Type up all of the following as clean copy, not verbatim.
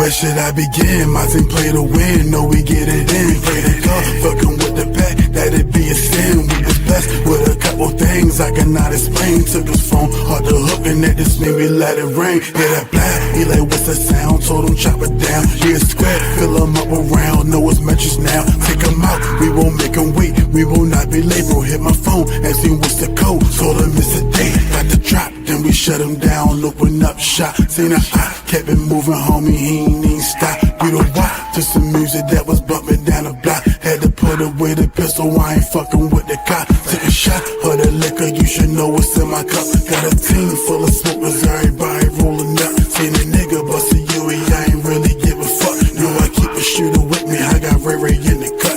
where should I begin? My team play to win, no we get it in. Play the cup, fucking with the pack, that'd be a sin. We was blessed with a couple things I cannot explain. Took his phone, hard to hook, and that just made me let it rain. Hear that blast, he like, what's the sound? Told him chop it down, yeah square, fill him up around. Know his metrics now, take him out, we won't make him wait. We will not be late, bro, hit my phone, ask him what's the code. Told him it's a date, got the drop, then we shut him down, open up shop. Seen a eye, kept it moving, homie, he ain't even stop. You know why? To some music that was bumping down the block. Had to put away the pistol, I ain't fucking with the cop. Took a shot of the liquor, you should know what's in my cup. Got a team full of smokers, everybody rolling up. Seen a nigga bust a UE, I ain't really give a fuck. Know I keep a shooter with me, I got Ray Ray in the cut.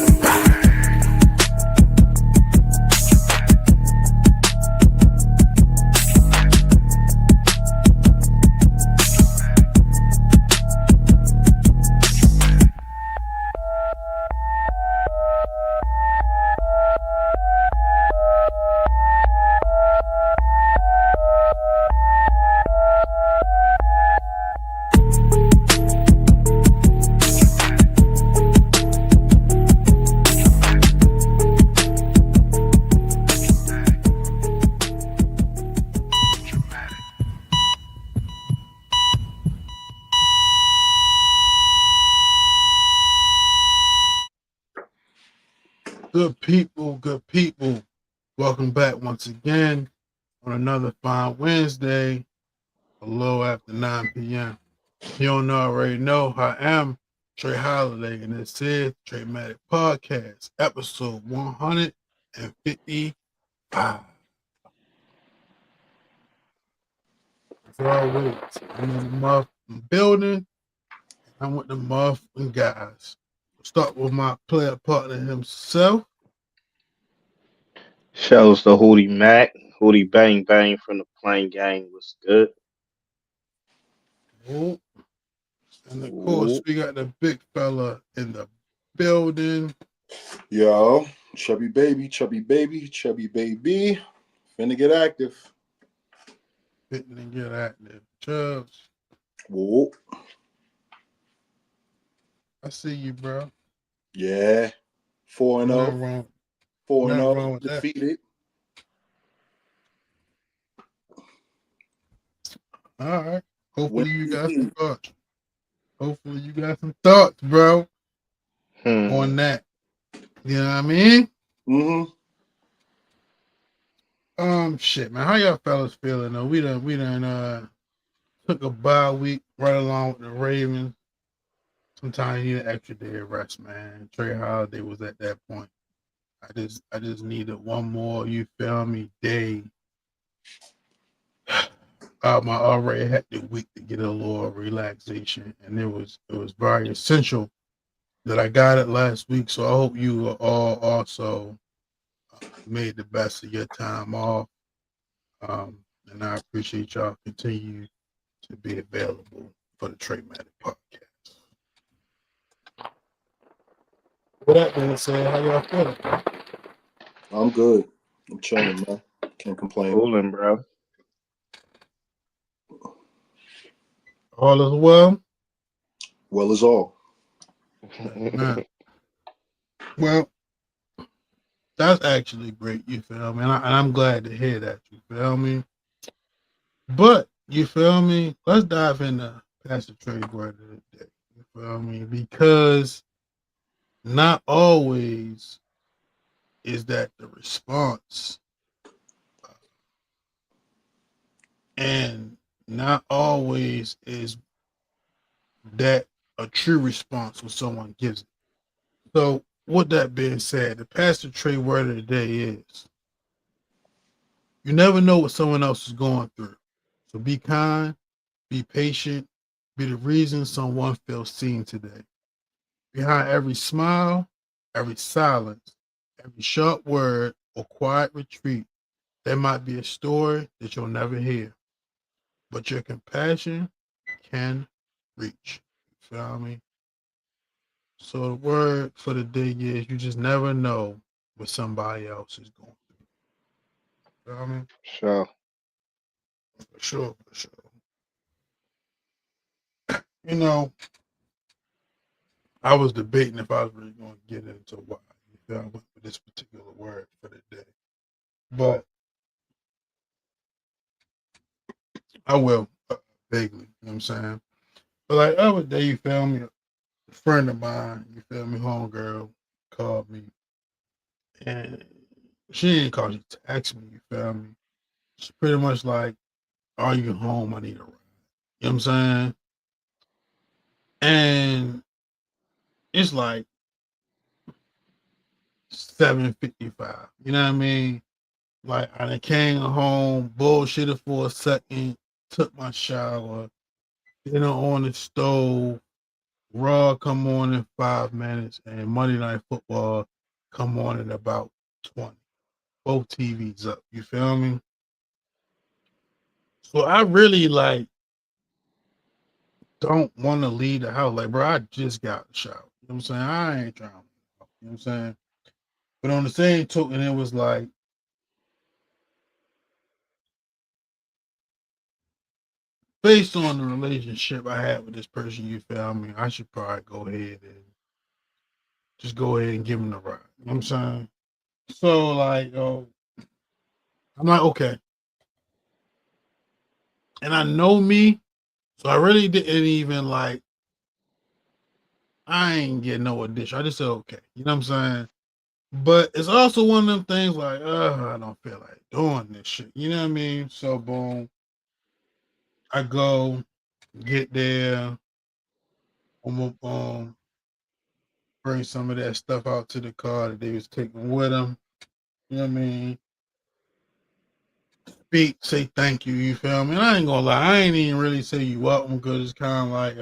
Good people. Welcome back once again on another fine Wednesday, a little after 9 p.m. You don't already know, I am Trey Holiday, and this is TraMatic Podcast, episode 155. As always, I'm in the motherfucking building. I'm with the motherfucking guys. We'll start with my player partner himself. Shouts to Hootie Mac. Hootie Bang Bang from the Plain Gang was good. Ooh. And of course, we got the big fella in the building. Yo, chubby baby. Finna get active. Fitting to get active. Chubbs. Whoa. I see you, bro. Yeah. 4-0. Nothing wrong. 4-0. Defeated. All right. Hopefully you got some thoughts. Bro. On that. You know what I mean? Shit, man. How y'all fellas feeling though? We done took a bye week right along with the Ravens. Sometimes you need an extra day of rest, man. Trey Holiday was at that point. I just needed one more, you feel me, day out my already hectic week to get a little relaxation. And it was very essential that I got it last week. So I hope you all also made the best of your time off. And I appreciate y'all continue to be available for the TraMatic Podcast. With that being said, how y'all feeling? I'm good. I'm chilling, man. Can't complain. Cooling, bro. All is well? Well is all. Well, that's actually great, you feel me? And I'm glad to hear that, you feel me? But, you feel me? Let's dive into Pastor Trey's word of the day, you feel me? Because not always is that the response. And not always is that a true response when someone gives it. So, with that being said, the Pastor Trey word of the day is, you never know what someone else is going through. So be kind, be patient, be the reason someone feels seen today. Behind every smile, every silence, every sharp word or quiet retreat, there might be a story that you'll never hear. But your compassion can reach. You feel me? So the word for the day is, you just never know what somebody else is going through. You feel me? Sure. For sure. You know, I was debating if I was really going to get into why I went with this particular word for the day, but I will vaguely. You know what I'm saying? But like other day, you feel me? A friend of mine, you feel me? Homegirl called me, and she didn't call. She texted me. You feel me? She pretty much like, "Are you home? I need a ride." You know what I'm saying? And it's like 7:55. You know what I mean? Like I done came home, bullshitted for a second, took my shower, dinner on the stove, Raw come on in 5 minutes, and Monday Night Football come on in about 20. Both TVs up. You feel me? So I really like don't want to leave the house. Like, bro, I just got the shower. You know what I'm saying? I ain't trying. You know what I'm saying? But on the same token, it was like, based on the relationship I had with this person, you feel me? I should probably go ahead and just go ahead and give him the ride. You know what I'm saying? So, like, I'm like, okay. And I know me, so I really didn't even like, I ain't getting no addition. I just said, okay. You know what I'm saying? But it's also one of them things like, I don't feel like doing this shit. You know what I mean? So, boom, I go, get there, boom, bring some of that stuff out to the car that they was taking with them. You know what I mean? Speak, say thank you. You feel me? And I ain't gonna lie, I ain't even really say you welcome because it's kind of like,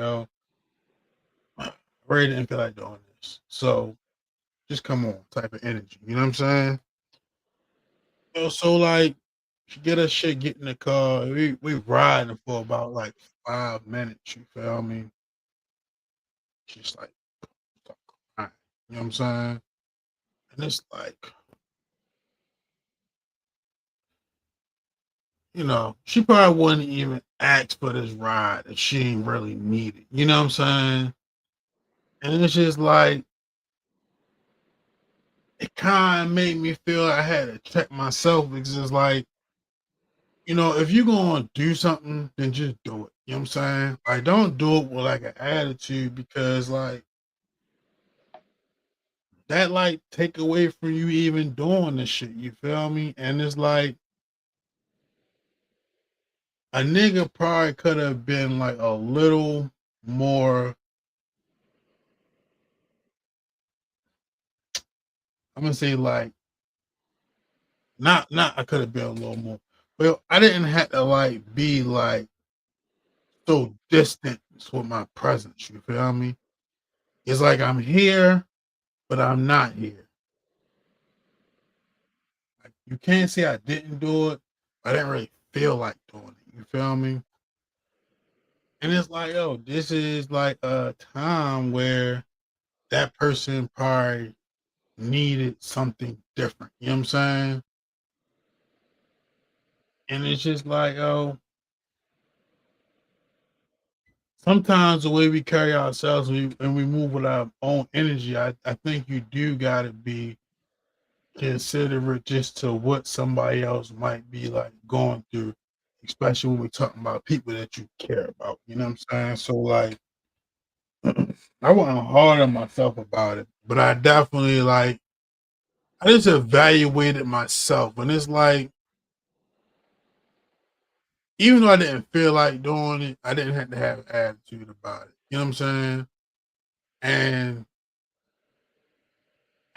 I really didn't feel like doing this. So just come on, type of energy. You know what I'm saying? So like, she get her shit, get in the car. We riding for about like 5 minutes. You feel me? She's like, crying. You know what I'm saying? And it's like, she probably wouldn't even ask for this ride if she ain't really need it. You know what I'm saying? And it's just like, it kind of made me feel I had to check myself because it's like, if you're going to do something, then just do it. You know what I'm saying? Like, don't do it with like an attitude because like, that like take away from you even doing this shit. You feel me? And it's like, a nigga probably could have been like a little more, I'm gonna say like, not I could have been a little more. Well, I didn't have to like be like so distant with my presence. You feel me? It's like I'm here, but I'm not here. Like, you can't say I didn't do it. I didn't really feel like doing it. You feel me? And it's like, this is like a time where that person probably needed something different. You know what I'm saying? And it's just like, sometimes the way we carry ourselves and we move with our own energy, I think you do got to be considerate just to what somebody else might be like going through, especially when we're talking about people that you care about. You know what I'm saying? So like, I wasn't hard on myself about it, but I definitely like, I just evaluated myself, and it's like, even though I didn't feel like doing it, I didn't have to have an attitude about it. You know what I'm saying? And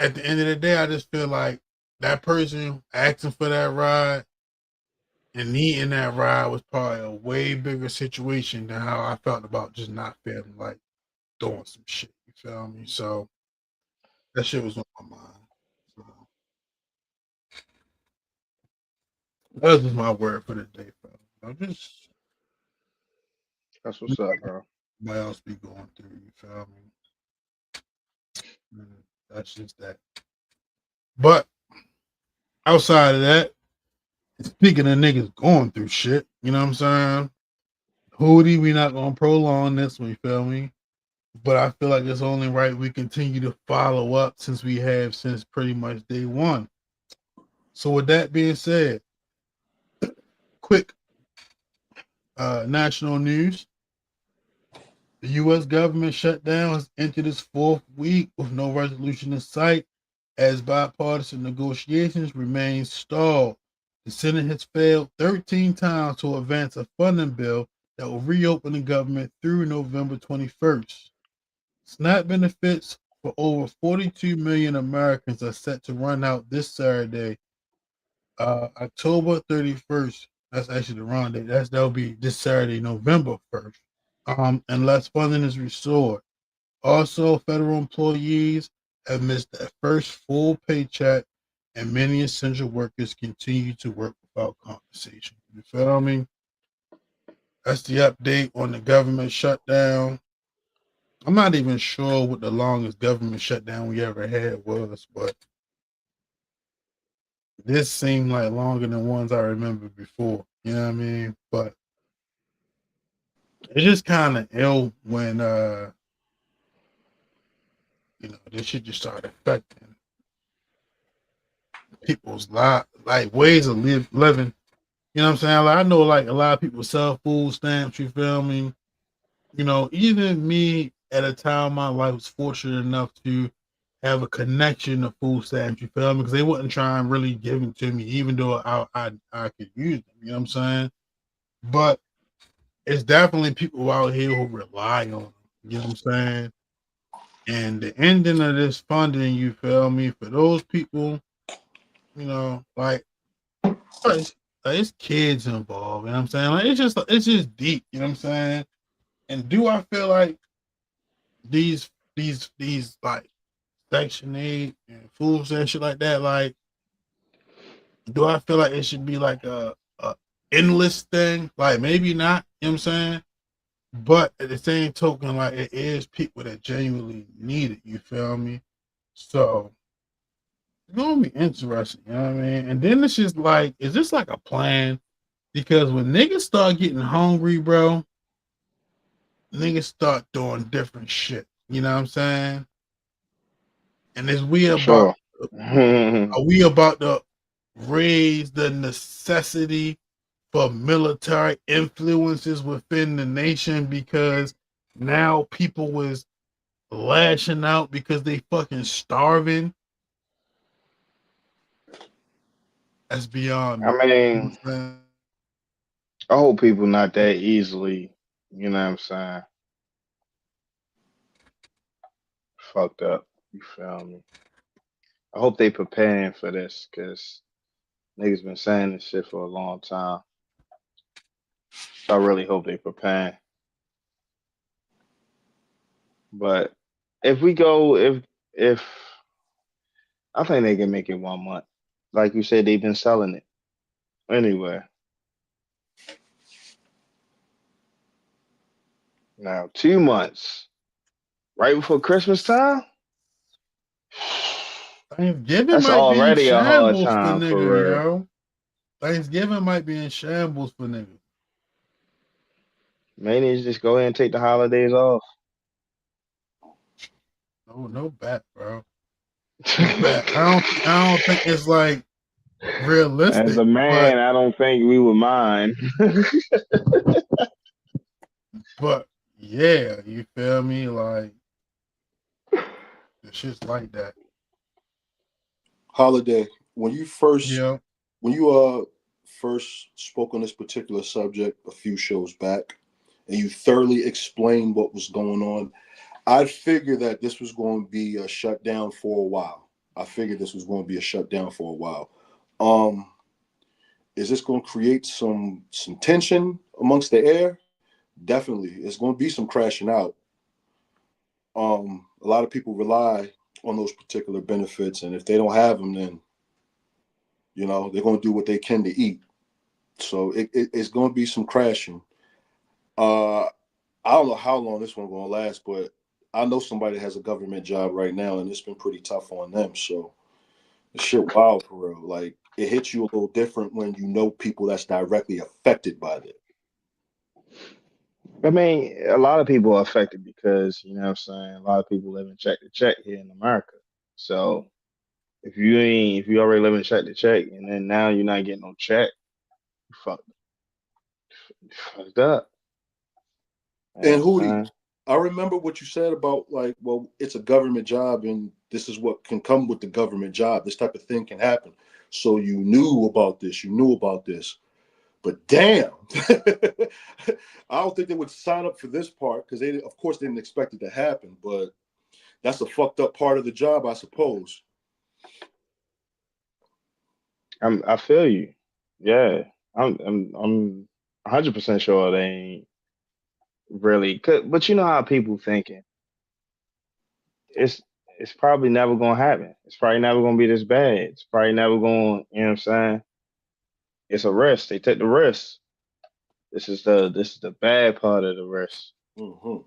at the end of the day, I just feel like that person asking for that ride and needing that ride was probably a way bigger situation than how I felt about just not feeling like doing some shit. You feel me? So that shit was on my mind. So that was just my word for the day, fella. Just That's what's up, bro. somebody else be going through. You feel me? That's just that. But outside of that, speaking of niggas going through shit, you know what I'm saying? Hootie, we not gonna prolong this one, you feel me? but I feel like it's only right we continue to follow up since we have since pretty much day one. So with that being said, quick national news. The U.S. government shutdown has entered its fourth week with no resolution in sight as bipartisan negotiations remain stalled. The Senate has failed 13 times to advance a funding bill that will reopen the government through November 21st. SNAP benefits for over 42 million Americans are set to run out this Saturday, October 31st. That's actually the wrong date. That'll be this Saturday, November 1st. Unless funding is restored. Also, federal employees have missed their first full paycheck, and many essential workers continue to work without compensation. You feel me? That's the update on the government shutdown. I'm not even sure what the longest government shutdown we ever had was, but this seemed like longer than ones I remember before. You know what I mean? But it's just kind of ill when this shit just started affecting people's lives, like ways of living. You know what I'm saying? Like I know like a lot of people sell food stamps, you feel me? Even me at a time in my life was fortunate enough to have a connection to food stamps, you feel me? Because they wouldn't try and really give them to me, even though I could use them, you know what I'm saying? But it's definitely people out here who rely on them, you know what I'm saying? And the ending of this funding, you feel me, for those people, like it's kids involved, you know what I'm saying? Like it's just deep, you know what I'm saying? And do I feel like these like Section 8 and foods and shit like that, like do I feel like it should be like a endless thing? Like maybe not, you know what I'm saying? But at the same token, like it is people that genuinely need it, you feel me? So it's gonna be interesting, you know what I mean? And then it's just like, is this like a plan? Because when niggas start getting hungry, bro, niggas start doing different shit. You know what I'm saying? And is we For about sure. are we about to raise the necessity for military influences within the nation because now people was lashing out because they fucking starving? That's beyond I me. You know mean, what I'm saying? I hope people not that easily, you know what I'm saying, fucked up. You feel me? I hope they preparing for this because niggas been saying this shit for a long time. So I really hope they preparing. But if we go, if I think they can make it 1 month. Like you said, they've been selling it anyway. Now 2 months, right before Christmas time. Thanksgiving That's might be in already a hard shambles for time nigga, for real. yo. Thanksgiving might be in shambles for nigga. Maybe just go ahead and take the holidays off. No bet, bro. No bet. I don't think it's like As realistic, a but man, I don't think we would mind. but yeah, you feel me? Like it's just like that. Holiday, when you first Yeah. when you first spoke on this particular subject a few shows back, and you thoroughly explained what was going on, I figured that this was going to be a shutdown for a while. I figured this was going to be a shutdown for a while. Um, is this going to create some tension amongst the air? Definitely, it's going to be some crashing out. A lot of people rely on those particular benefits, and if they don't have them, then they're going to do what they can to eat. So it's going to be some crashing. Uh, I don't know how long this one's going to last, but I know somebody that has a government job right now, and it's been pretty tough on them. So it's shit wild for real. Like it hits you a little different when you know people that's directly affected by it. I mean, a lot of people are affected because, you know what I'm saying, a lot of people live in check to check here in America. So if you already live in check to check and then now you're not getting no check, you fucked up. You know what And I'm Hootie, saying? I remember what you said about like, well, it's a government job, and this is what can come with the government job. This type of thing can happen. So you knew about this. You knew about this. But damn, I don't think they would sign up for this part because they, of course, didn't expect it to happen. But that's a fucked up part of the job, I suppose. I feel you. Yeah. I'm 100% sure they ain't really but you know how people thinking. It's it's probably never gonna happen. It's probably never gonna be this bad. It's probably never gonna, you know what I'm saying? It's a risk. They take the risk. This is the bad part of the risk. Mm-hmm.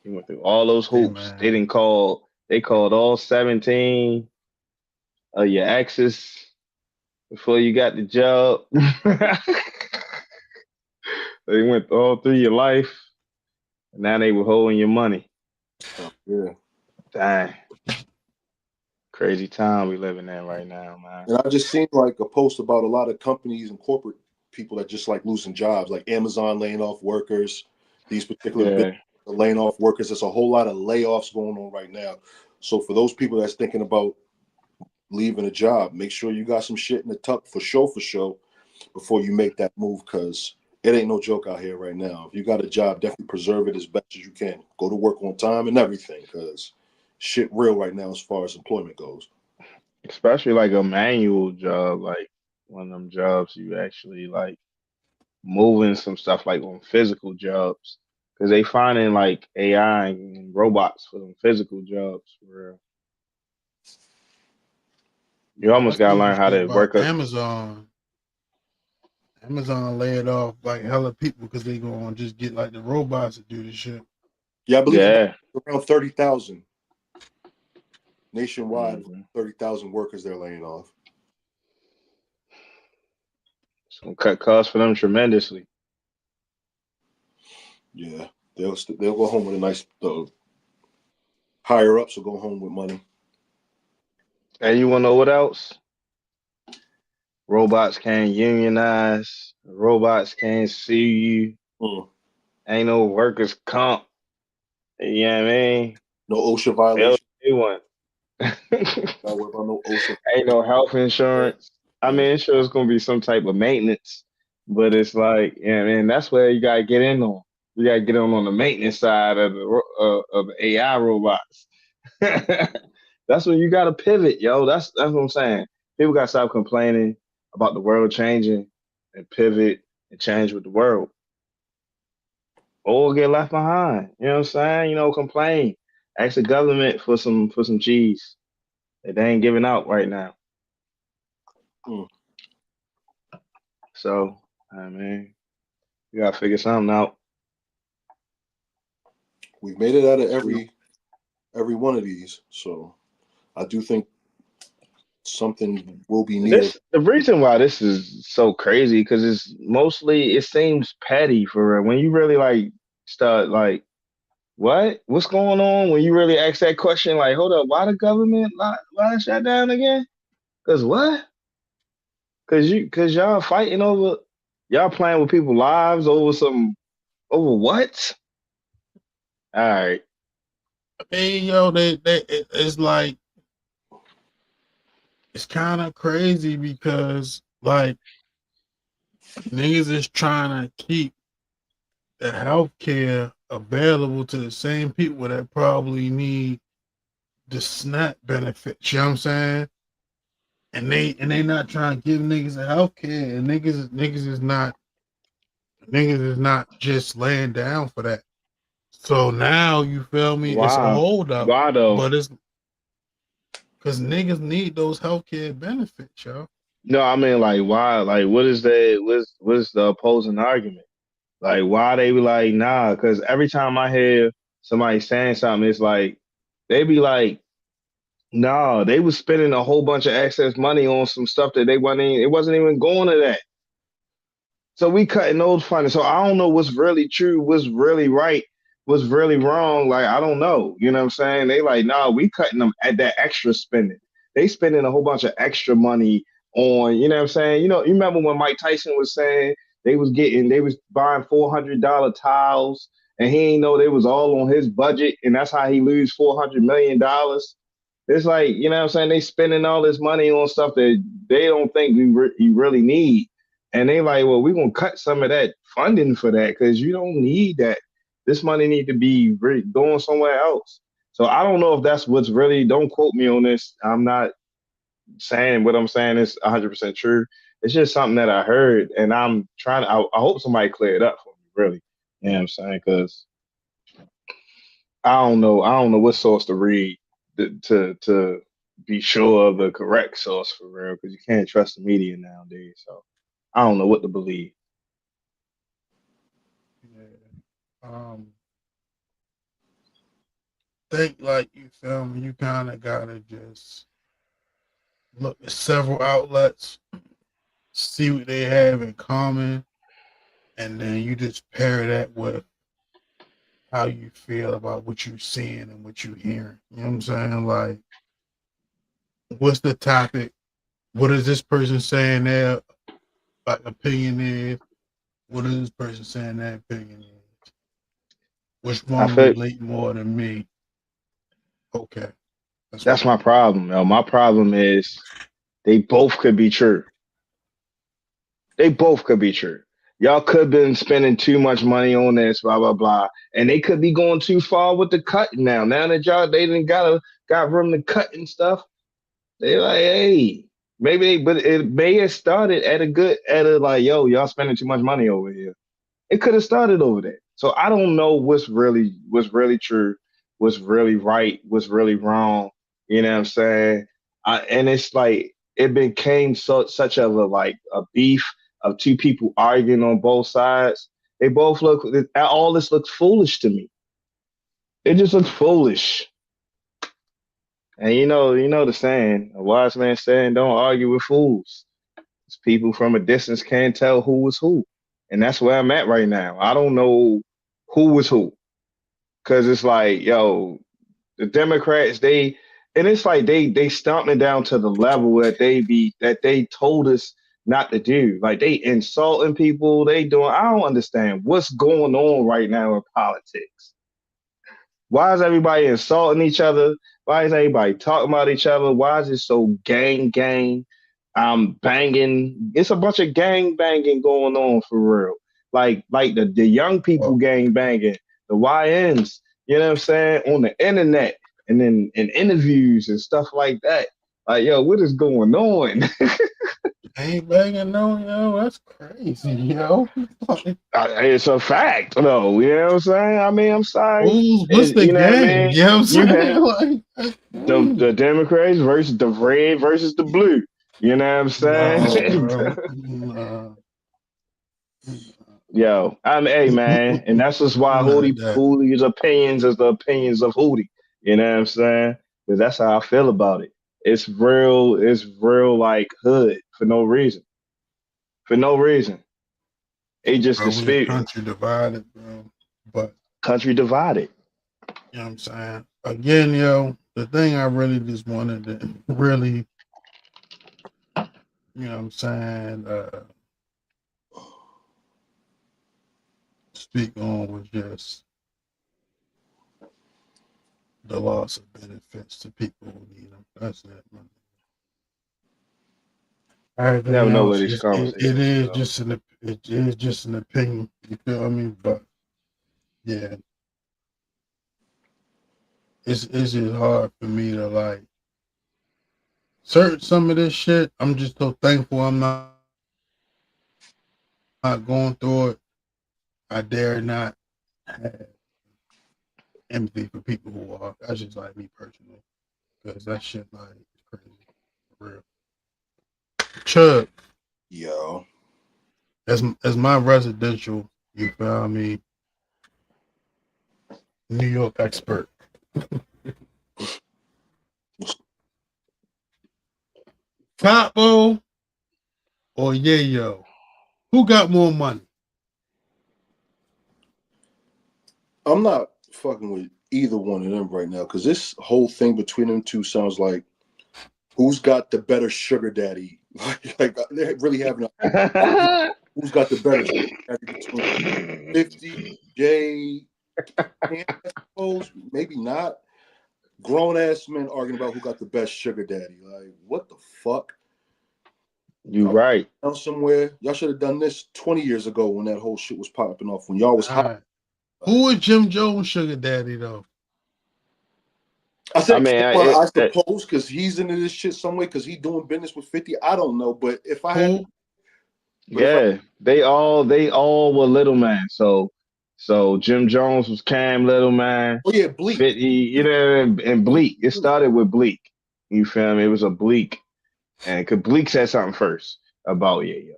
You went through all those Hey hoops. man, They called all 17 of your exes before you got the job. They went all through your life, and now they were holding your money. Yeah. Dang, crazy time we living in right now, man. And I just seen like a post about a lot of companies and corporate people that just like losing jobs, like Amazon laying off workers, these particular businesses Yeah, are laying off workers. There's a whole lot of layoffs going on right now. So for those people that's thinking about leaving a job, make sure you got some shit in the tuck for sure, before you make that move, because it ain't no joke out here right now. If you got a job, definitely preserve it as best as you can. Go to work on time and everything, because shit real right now as far as employment goes. especially like a manual job, like one of them jobs you actually like moving some stuff like on physical jobs. Because they finding like AI and robots for them physical jobs. For real. You yeah, I almost gotta see some learn how shit to about work up. Amazon. Amazon laid off like hella people because they gonna just get like the robots to do this shit. Yeah, I believe about Yeah. around 30,000 nationwide, Hmm. 30,000 workers they're laying off. It's gonna cut costs for them tremendously. Yeah, they'll go home with a nice. The higher ups will go home with money. And you wanna know what else? Robots can't unionize. Robots can't sue you. Mm. Ain't no workers comp. You know what I mean? No OSHA They'll violation. do one. Not worry about no OSHA. Ain't no health Yeah, insurance. I yeah. mean, sure, it's gonna be some type of maintenance, but it's like, yeah, man, that's where you gotta get in on. You gotta get on the maintenance side of of the AI robots. That's when you gotta pivot, yo. That's what I'm saying. People gotta stop complaining about the world changing and pivot and change with the world, or get left behind. You know what I'm saying? You know, complain. Ask the government for some cheese that they ain't giving out right now. Mm. So, I mean, you gotta figure something out. We've made it out of every one of these, so I do think something will be needed. The reason why this is so crazy because it seems petty for real. When you really like start like what's going on when you really ask that question like hold up, why the government why shut down again? Cause what? Cause y'all fighting over y'all playing with people's lives over what? All right. Hey yo, it's like it's kind of crazy because like niggas is trying to keep the healthcare available to the same people that probably need the SNAP benefits. You know what I'm saying? And they not trying to give niggas the healthcare, and niggas is not just laying down for that. So now you feel me? It's a Why? holdup, Why though? but it's because niggas need those healthcare benefits, yo. No, I mean like why? Like what is the opposing argument? Like why they be like nah? Because every time I hear somebody saying something, it's like they be like nah. They was spending a whole bunch of excess money on some stuff that they wasn't. It wasn't even going to that. So we cutting those funds. So I don't know what's really true, what's really right, what's really wrong. Like I don't know. You know what I'm saying? They like, nah, we cutting them at that extra spending. They spending a whole bunch of extra money on, you know what I'm saying? You remember when Mike Tyson was saying they was buying $400 tiles and he ain't know they was all on his budget and that's how he lose $400 million. It's like, you know what I'm saying? They spending all this money on stuff that they don't think you really need. And they like, well, we're going to cut some of that funding for that because you don't need that. This money need to be going somewhere else. So I don't know if that's what's really, don't quote me on this. I'm not saying what I'm saying is 100% true. It's just something that I heard and I'm trying to, I hope somebody clear it up for me, really. You know what I'm saying? Because I don't know what source to read to be sure of the correct source for real because you can't trust the media nowadays. So I don't know what to believe. Yeah. Think like you feel me. You kind of gotta just look at several outlets, see what they have in common, and then you just pair that with how you feel about what you're seeing and what you're hearing. You know what I'm saying? Like, what's the topic? What is this person saying their opinion is? What is this person saying their opinion is? Which I one feel relate more to me? Okay, that's what that's I'm my doing. problem. My problem is they both could be true. They both could be true. Y'all could have been spending too much money on this, blah blah blah, and they could be going too far with the cutting now. Now that y'all they didn't got room to cut and stuff, they like, hey, but it may have started at a like, yo, y'all spending too much money over here. It could have started over there. So I don't know what's really true, what's really right, what's really wrong. You know what I'm saying? And it's like it became such of a like a beef of two people arguing on both sides. They both look all this looks foolish to me. It just looks foolish. And you know the saying, a wise man saying, don't argue with fools. It's people from a distance can't tell who is who. And that's where I'm at right now. I don't know who is who. Cause it's like, yo, the Democrats, and it's like they stomp me down to the level that they told us not to do. Like they insulting people, I don't understand what's going on right now in politics. Why is everybody insulting each other? Why is everybody talking about each other? Why is it so gang? Banging. It's a bunch of gang banging going on for real. Like the young people Oh, gang banging, the YNs, you know what I'm saying, on the internet and then in interviews and stuff like that. Like, yo, what is going on? ain't banging no, yo, that's crazy, yo. It's a fact, though. You know what I'm saying? I mean, I'm sorry. What's the You know what I game? mean? You know what I'm You have saying? Like, that's the crazy. Democrats versus the red versus the blue. You know what I'm No, saying? bro. Nah. Yo, hey man, and that's just why Not that. Hootie's opinions is the opinions of Hootie. You know what I'm saying? Because that's how I feel about it. It's real like hood for no reason. For no reason. They just Bro, we a disputing. country divided, bro. But Country divided. you know what I'm saying? Again, yo, the thing I really just wanted to really, you know what I'm saying, speak on was just the loss of benefits to people who need them. That's it, man. You Everything never know where else these is it conversations is go. just it is just an opinion. You feel what I mean? But yeah, it's just hard for me to like search some of this shit. I'm just so thankful I'm not going through it. I dare not have empathy for people who are. That's just like me personally, because that shit like is crazy, for real. Chuck, Yo. as my residential, you feel me, New York expert. Capo or Yayo? Who got more money? I'm not fucking with either one of them right now because this whole thing between them two sounds like who's got the better sugar daddy. Like they're really having who's got the better sugar daddy between 50, Jay, Cam, I suppose, maybe not. Grown ass men arguing about who got the best sugar daddy. Like, what the fuck? You right. Down somewhere. Y'all should have done this 20 years ago when that whole shit was popping off. When y'all was hot. Right. Who is Jim Jones' sugar daddy though? I said, mean, I suppose because he's into this shit some way because he's doing business with 50. I don't know, but if I had, yeah, they all were little man. So Jim Jones was Cam Little Man. oh yeah, Bleak. 50, you know, and Bleak. It started with Bleak. You feel me? It was a Bleak, and cause Bleak said something first about Yayo.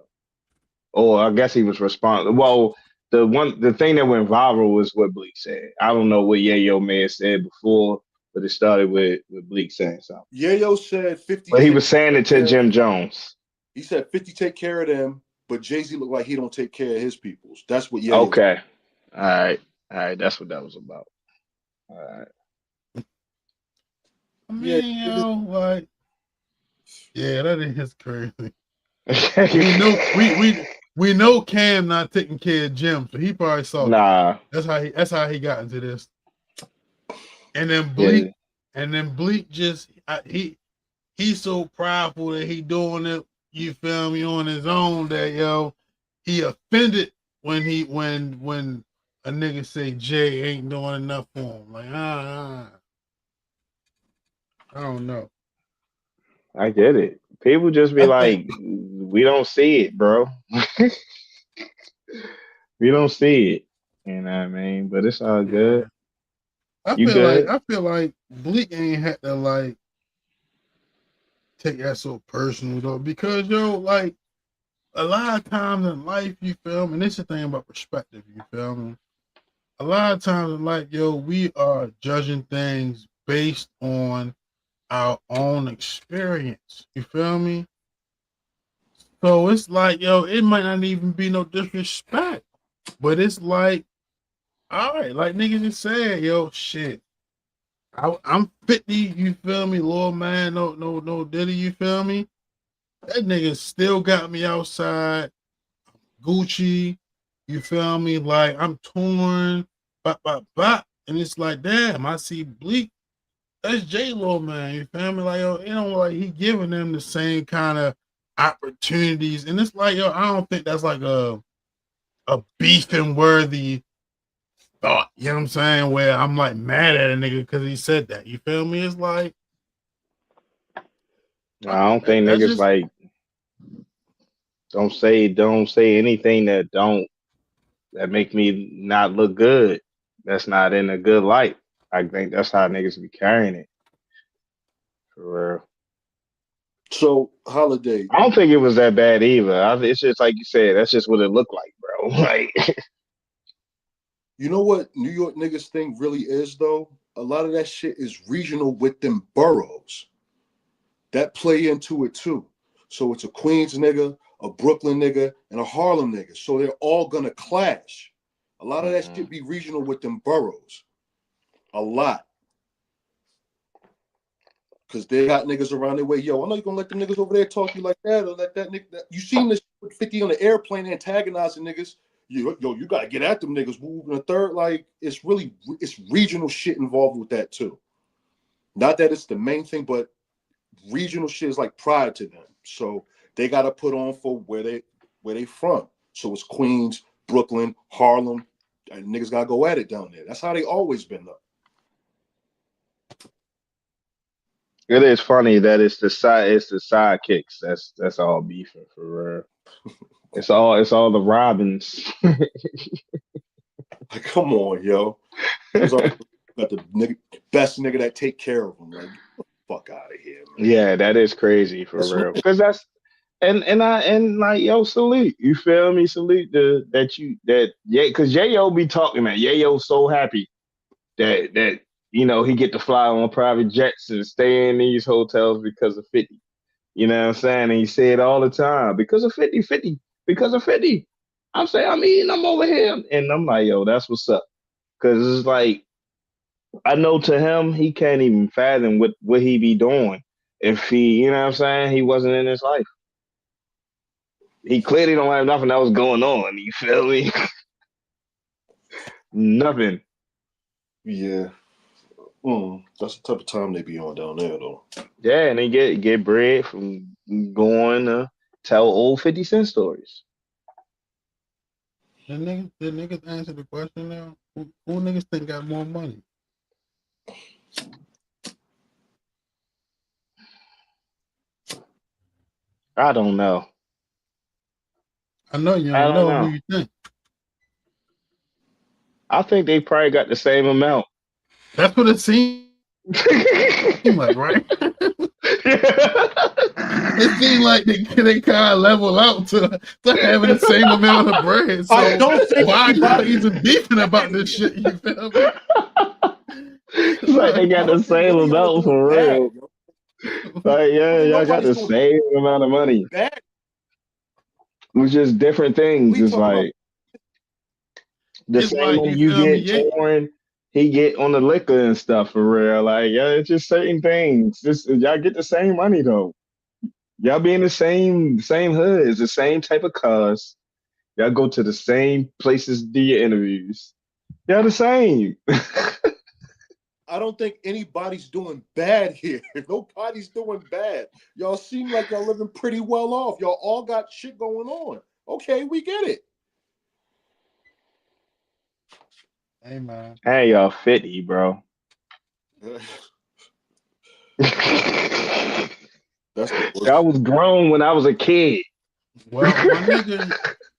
Or I guess he was responsible. Well, the thing that went viral was what Bleak said. I don't know what Yayo may have said before, but it started with Bleak saying something. Yayo said 50. But he was saying it to Jim Jones. He said 50 take care of them, but Jay-Z looked like he don't take care of his peoples. That's what Yayo Okay. All right. That's what that was about. All right. I mean, like, yeah, that is crazy. we know Cam not taking care of Jim, so he probably saw nah. That. That's how he got into this. And then Bleak, just he's so prideful that he doing it. You feel me, on his own, that he offended when a nigga say Jay ain't doing enough for him. Like I don't know. I get it. People just be we don't see it, bro. We don't see it. You know what I mean? But it's all good. I feel like Bleak ain't had to like take that so personal though, because like a lot of times in life, you feel me, and this is the thing about perspective, you feel me? A lot of times in life, we are judging things based on our own experience. You feel me? So it's like, it might not even be no disrespect, but it's like, all right, like niggas just said, shit. I'm 50, you feel me, little man, no Diddy, you feel me? That nigga still got me outside, Gucci, you feel me? Like I'm torn, and it's like, damn, I see Bleak. That's J-Lo, man. You feel me? Like, like he giving them the same kind of opportunities. And it's like, I don't think that's like a beefing worthy thought. You know what I'm saying? Where I'm like mad at a nigga because he said that. You feel me? It's like, I don't think niggas just, like don't say anything that make me not look good. That's not in a good light. I think that's how niggas be carrying it. For real. So, Holiday. I don't think it was that bad either. It's just like you said, that's just what it looked like, bro. Like, you know what New York niggas thing really is, though? A lot of that shit is regional with them boroughs. That play into it, too. So it's a Queens nigga, a Brooklyn nigga, and a Harlem nigga. So they're all gonna clash. A lot of that shit be regional with them boroughs. A lot. Because they got niggas around their way. Yo, I know you're going to let them niggas over there talk to you like that or let that nigga. You seen this 50 on the airplane antagonizing niggas. You got to get at them niggas. Moving a third. Like, it's regional shit involved with that too. Not that it's the main thing, but regional shit is like pride to them. So they got to put on for where they from. So it's Queens, Brooklyn, Harlem. And niggas got to go at it down there. That's how they always been though. It is funny that it's the sidekicks. That's all beefing for real. It's all the Robins. Come on, yo. Got the best nigga that take care of them. Like, get the fuck out of here, man. Yeah, that is crazy for real. Because that's and like, yo, salute. You feel me? Salute because Yayo be talking, man. Yayo's so happy that he get to fly on private jets and stay in these hotels because of 50. You know what I'm saying? And he say it all the time. Because of 50, because of 50. I'm saying I'm over here, and I'm like, yo, that's what's up. Because it's like I know to him, he can't even fathom what he be doing if he, you know what I'm saying, he wasn't in his life. He clearly don't have nothing that was going on. You feel me? Nothing. Yeah. That's the type of time they be on down there, though. Yeah, and they get bread from going to tell old 50 Cent stories. The niggas answer the question now. Who niggas think got more money? I don't know. I know you I don't don't know. Who know. you think? I think they probably got the same amount. That's what it seems like, right? It seems like they kind of level out to having the same amount of bread. So I don't think why are y'all anybody even beefing about this shit? You feel me? It's like they I got the don't think same none of y'all are amount doing for bad. real. Yo. Like, I don't yeah, think y'all got nobody's the doing same amount of money. bad. It's just different things. We It's talking about like the It's same like, money you you feel me? get Yeah, touring, he get on the liquor and stuff for real. Like, yeah, it's just certain things. Just y'all get the same money though. Y'all be in the same hoods, the same type of cars. Y'all go to the same places, do your interviews. Y'all the same. I don't think anybody's doing bad here. Nobody's doing bad. Y'all seem like y'all living pretty well off. Y'all all got shit going on. Okay, we get it. hey man. Hey, y'all 50, bro. That's the I worst. was grown when I was a kid. Well, my nigga,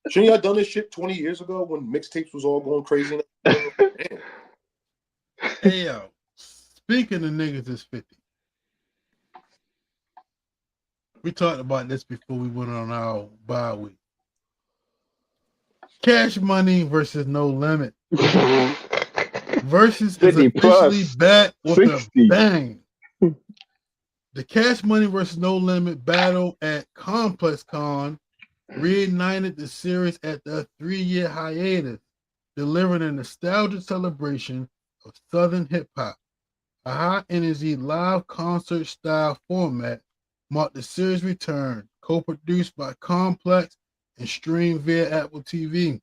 Shouldn't y'all done this shit 20 years ago when mixtapes was all going crazy? Damn. hey yo. Speaking of niggas is 50. We talked about this before we went on our bye week. Cash Money versus No Limit. Versus is 50 officially plus back with 60. a bang. The Cash Money versus No Limit battle at Complex Con reignited the series at the 3-year hiatus, delivering a nostalgic celebration of Southern hip hop. A high energy live concert style format marked the series' return, co-produced by Complex and streamed via Apple TV.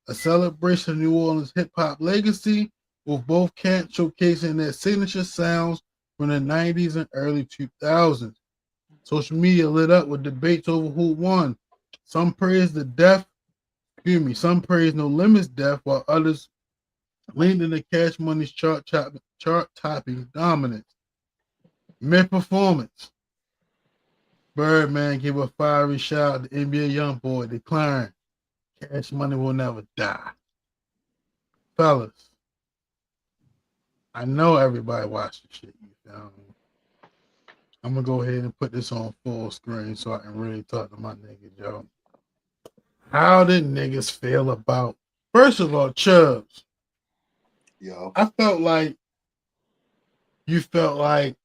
A celebration of New Orleans hip hop legacy, with both cats showcasing their signature sounds from the 90s and early 2000s. Social media lit up with debates over who won. Some praised some praised No Limit's death, while others leaned into Cash Money's chart-topping dominance. Mid-performance, Birdman gave a fiery shout to NBA YoungBoy, declaring, "Cash Money will never die." Fellas, I know everybody watched the shit. You feel me? I'm gonna go ahead and put this on full screen so I can really talk to my niggas, yo. How did niggas feel about? First of all, Chubbs, Yo. I felt like you felt like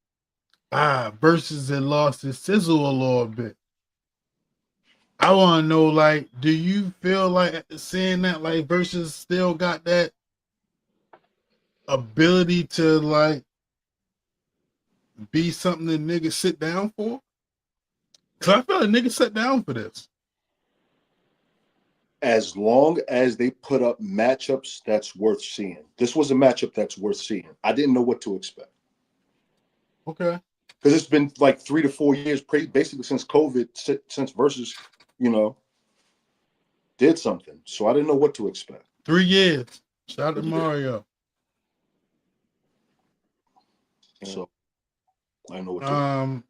Versus had lost its sizzle a little bit. I want to know, like, do you feel like after seeing that, like, Versus still got that ability to like be something that niggas sit down for? Cause I feel like niggas sit down for this. As long as they put up matchups that's worth seeing. This was a matchup that's worth seeing. I didn't know what to expect. Okay. Because it's been like 3 to 4 years, basically since COVID, since Versus, did something. So I didn't know what to expect. 3 years. Shout out to Mario. So I know what to expect.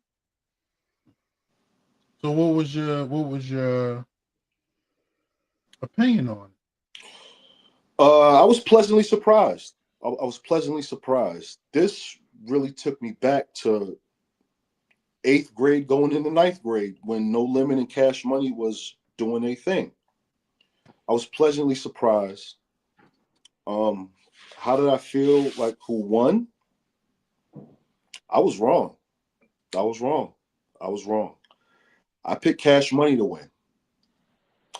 So what was your opinion on it? I was pleasantly surprised. I was pleasantly surprised. This really took me back to 8th grade going into 9th grade when No Limit and Cash Money was doing a thing. I was pleasantly surprised. How did I feel like who won? I was wrong. I was wrong. I picked Cash Money to win.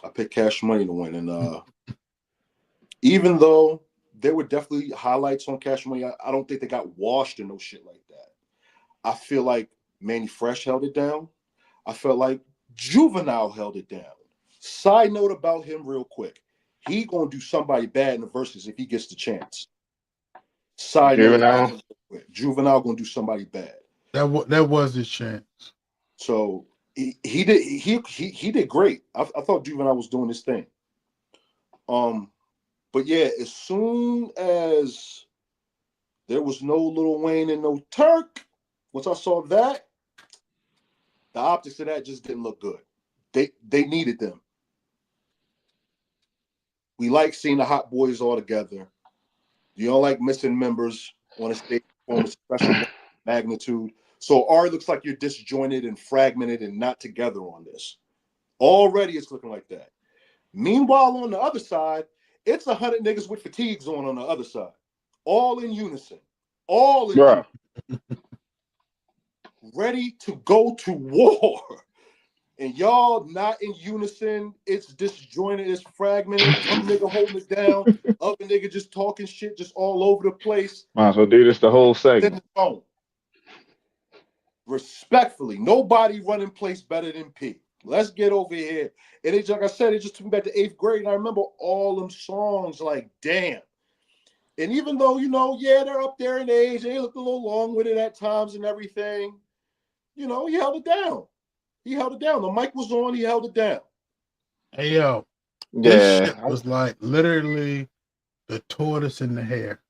I picked Cash Money to win, and even though there were definitely highlights on Cash Money, I don't think they got washed and no shit like that. I feel like Manny Fresh held it down. I felt like Juvenile held it down. Side note about him, real quick, he gonna do somebody bad in the verses if he gets the chance. Side note about him, real quick. Juvenile gonna do somebody bad. That was his chance. So he did great. I thought Juvenile was doing his thing. But yeah, as soon as there was no Lil Wayne and no Turk, once I saw that, the optics of that just didn't look good. They needed them. We like seeing the Hot Boys all together. You don't like missing members on a stage performance, special magnitude. So already looks like you're disjointed and fragmented and not together on this. Already it's looking like that. Meanwhile, on the other side, it's 100 niggas with fatigues on the other side. All in unison. All in unison. Ready to go to war. And y'all not in unison. It's disjointed, it's fragmented. One nigga holding it down, other nigga just talking shit just all over the place. Might as well do this the whole segment. Respectfully, nobody running place better than P. Let's get over here. And it's like I said, it just took me back to 8th grade. And I remember all them songs, like, damn. And even though, yeah, they're up there in age, they look a little long with it at times and everything, he held it down. He held it down. The mic was on, he held it down. Hey, yo. This shit was like literally the tortoise in the hare.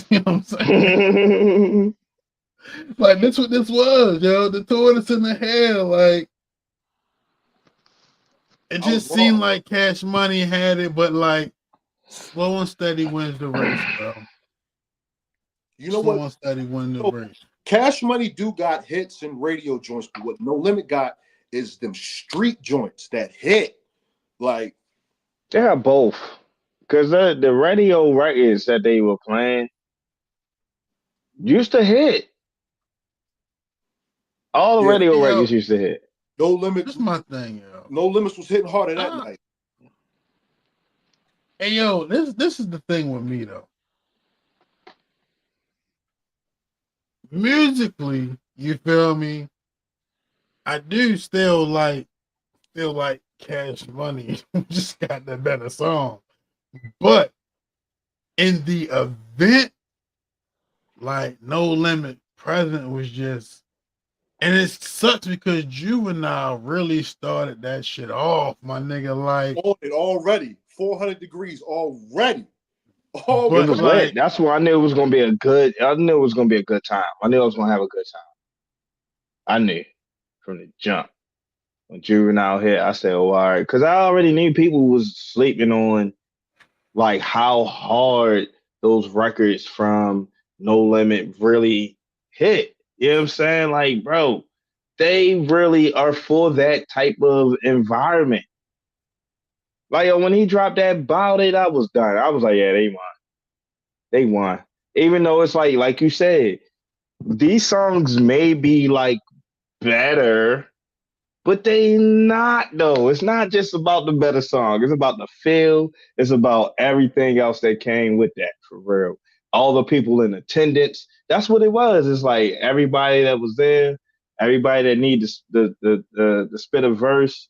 You know what I'm saying? Like, that's what this was, yo. The tortoise in the hare. Like, it just seemed like Cash Money had it, but like, slow and steady wins the race, bro. You know slow what? and steady wins the race. Cash Money do got hits and radio joints, but what No Limit got is them street joints that hit. Like, they have both. Because the radio records that they were playing used to hit. All the radio records used to hit. No Limits. That's my thing, yo. No Limits was hitting harder that night. Hey, yo, this is the thing with me, though. Musically, you feel me? I do still feel like Cash Money just got the better song. But in the event, like No Limit Present was just, and it sucks because Juvenile really started that shit off, my nigga. Like, already 400 degrees already. It was lit. That's why I knew it was gonna be a good. I knew it was gonna be a good time. I knew I was gonna have a good time. I knew from the jump. When Juvenile hit, I said, "Oh, all right," because I already knew people was sleeping on like how hard those records from No Limit really hit. You know what I'm saying? Like, bro, they really are for that type of environment. Like, when he dropped that Bout It, I was done. I was like, yeah, they won. They won. Even though it's like you said, these songs may be like better, but they not though. It's not just about the better song. It's about the feel. It's about everything else that came with that, for real. All the people in attendance. That's what it was. It's like everybody that was there, everybody that needed the spit a verse,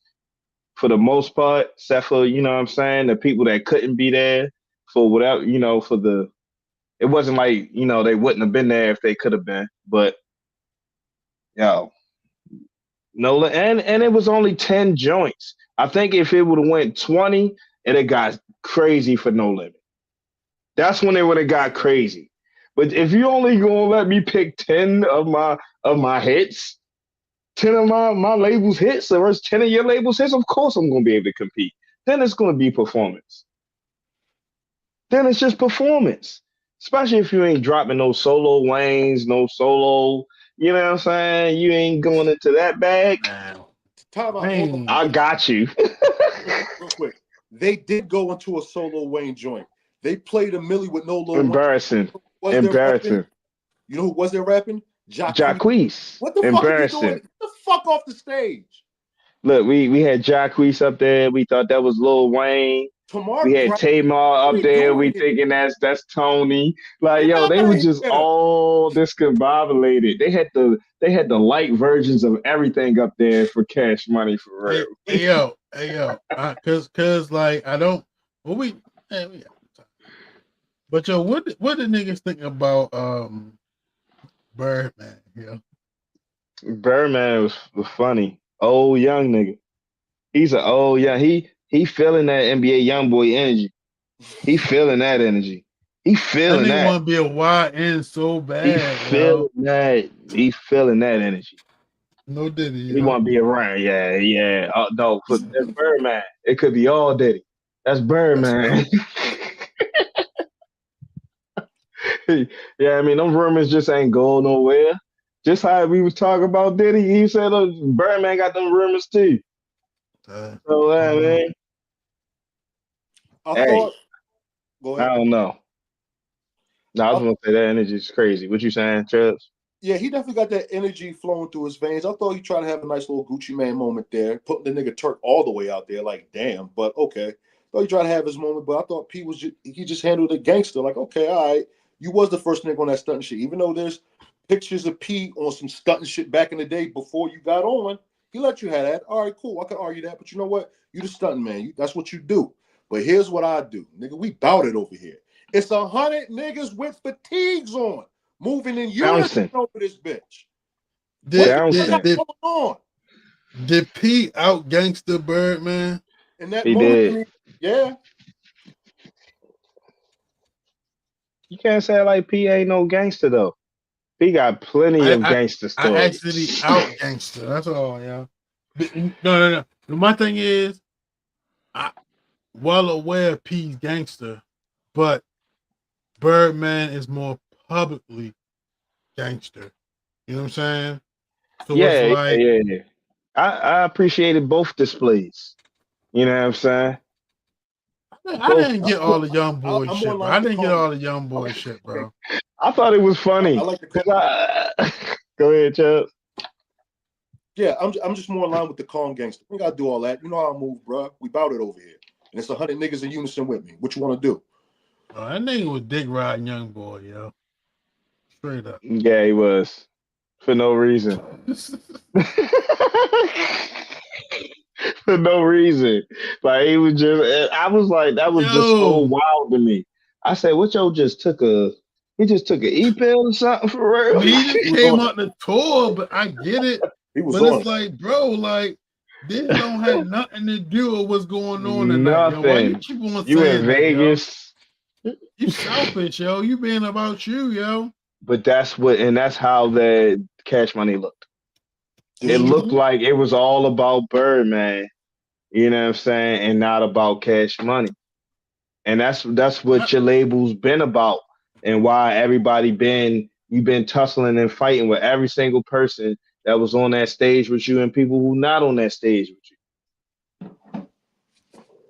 for the most part, except for, you know what I'm saying, the people that couldn't be there for whatever, for the, it wasn't like, they wouldn't have been there if they could have been, but no, and it was only 10 joints. I think if it would have went 20, it got crazy for No Limit. That's when it would have got crazy. But if you only gonna let me pick 10 of my hits, 10 of my labels hits, the first 10 of your labels hits, of course I'm going to be able to compete. Then it's going to be performance. Then it's just performance. Especially if you ain't dropping no solo Waynes, no solo, you know what I'm saying? You ain't going into that bag. I got you. Real quick. They did go into a solo Wayne joint. They played a Millie with no Lil Embarrassing. Wayne. Embarrassing. You know who was there rapping? Jacquees. What the fuck are you doing? Get the fuck off the stage. Look, we had Jacquees up there. We thought that was Lil Wayne. We had Tamar, Tamar what are up we there. doing We here? thinking that's Tony. Like, Get yo, out they were of just here. all discombobulated. They had the light versions of everything up there for Cash Money for Hey, real. hey yo, cause like I don't. Well, we got time. But yo, what the niggas think about Birdman? Yo, Birdman was funny. Old young nigga. He's an old young. He feeling that NBA young boy energy. He feeling that energy. He that feeling nigga that. want to be a YN so He bad, feeling yo. that. He feeling that energy. No diddy, He yo. want to be around. Yeah, yeah. No, that's Birdman. It could be all Diddy. That's That's Birdman. Yeah, I mean, them rumors just ain't going nowhere. Just how we was talking about Diddy, he said Birdman got them rumors too. So, I don't know. man, I hey, thought. Go I ahead. don't know. No, I was I, gonna say that energy is crazy. What you saying, Chubbs? yeah, he definitely got that energy flowing through his veins. I thought he tried to have a nice little Gucci Man moment there, putting the nigga Turk all the way out there. Like, damn, but okay. Thought he tried to have his moment, but I thought P was he just handled it gangster. Like, okay, all right, you was the first nigga on that stunting shit. Even though there's pictures of P on some stunting shit back in the day before you got on, he let you have that. All right, cool. I can argue that, but you know what? You the stunting man. That's what you do. But here's what I do, nigga. We bout it over here. It's 100 niggas with fatigues on, moving in unison Bouncing, over this bitch. What Did the fuck bouncing. got did going on? did P out gangster Birdman? In that He moment, did. yeah, You can't say like P ain't no gangster though. He got plenty I of I, gangster I stories. actually out gangster. That's all, yo. No. My thing is, I well aware of P's gangster, but Birdman is more publicly gangster. You know what I'm saying? So it's Yeah, yeah, like yeah, yeah. I appreciated both displays. You know what I'm saying? I Both. didn't get all the young boy I'm more in shit, bro. line I with the didn't get calm. all the young I boy like, shit, bro. I thought it was I funny like the calm. because go ahead, Chubb. Yeah, I'm just more in line with the calm gangster. We gotta do all that. You know how I move, bro. We bout it over here, and it's 100 niggas in unison with me. What you want to do? Oh, that nigga was dick riding young boy, yo. Straight up. Yeah, he was for no reason. For no reason. Like he was just. I was like, that was just so Yo, wild to me. I said, "What yo just took a? He just took an e-pill or something for I real?" mean, he just He was came on it. out the tour, but I get it. He was But on it's it. like, bro, like this don't have nothing to do with what's going on tonight, yo. Why you Nothing. keep on You in saying that, yo? Vegas, You selfish, yo. You being about you, yo. but that's how the Cash Money looked. This It is true. looked Mm-hmm. like it was all about Birdman, you know what I'm saying, and not about Cash Money. And that's what your label's been about, and why everybody you've been tussling and fighting with every single person that was on that stage with you and people who not on that stage with you.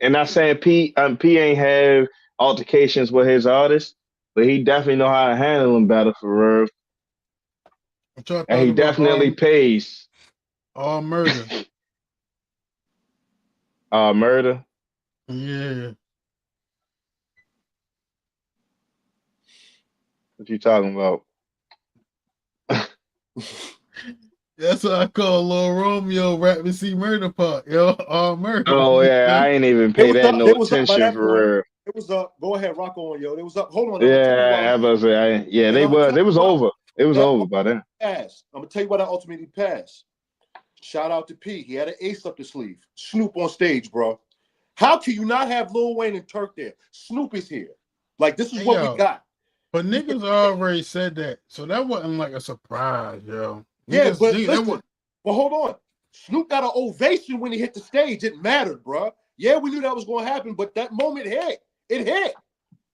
And not saying P ain't have altercations with his artists, but he definitely know how to handle them better for real, What y'all and thought he about definitely pays. all murder? Murder. Yeah. What you talking about? That's what I call Lil Romeo rap and see murder part, yo. All murder. Oh yeah, I ain't even They pay was that up. They no was up by attention that point. for real. It was up. Go ahead, rock on, yo. They was up. Hold on. I'm gonna tell you Yeah, why. I was say, yeah, And they I'm gonna was. tell It you was why over. It was that over by then. passed. I'm gonna tell you why that ultimately passed. Shout out to P. He had an ace up the sleeve. Snoop on stage, bro. How can you not have Lil Wayne and Turk there? Snoop is here. Like, this is Hey, what we yo. got. But niggas already said that. So that wasn't like a surprise, yo. Yeah, but That listen. But hold on. Snoop got an ovation when he hit the stage. It mattered, bro. Yeah, we knew that was going to happen, but that moment hit. It hit.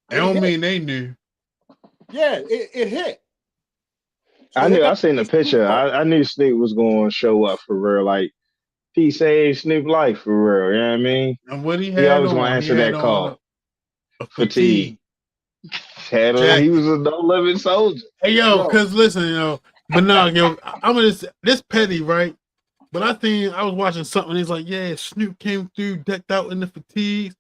I don't mean they knew. Yeah, it hit. So I they knew. got I to seen the give Snoop picture. props. I knew Snoop was going to show up for real. Like he saved Snoop life for real. You know what I mean? And what he He had always going to on, he answer had that on call. a Fatigue. fatigue He jacket. was a no limit soldier. Hey, yo, Yo, because listen, yo. But no, yo, I'm going to this petty, right? But I was watching something. He's like, yeah, Snoop came through decked out in the fatigues.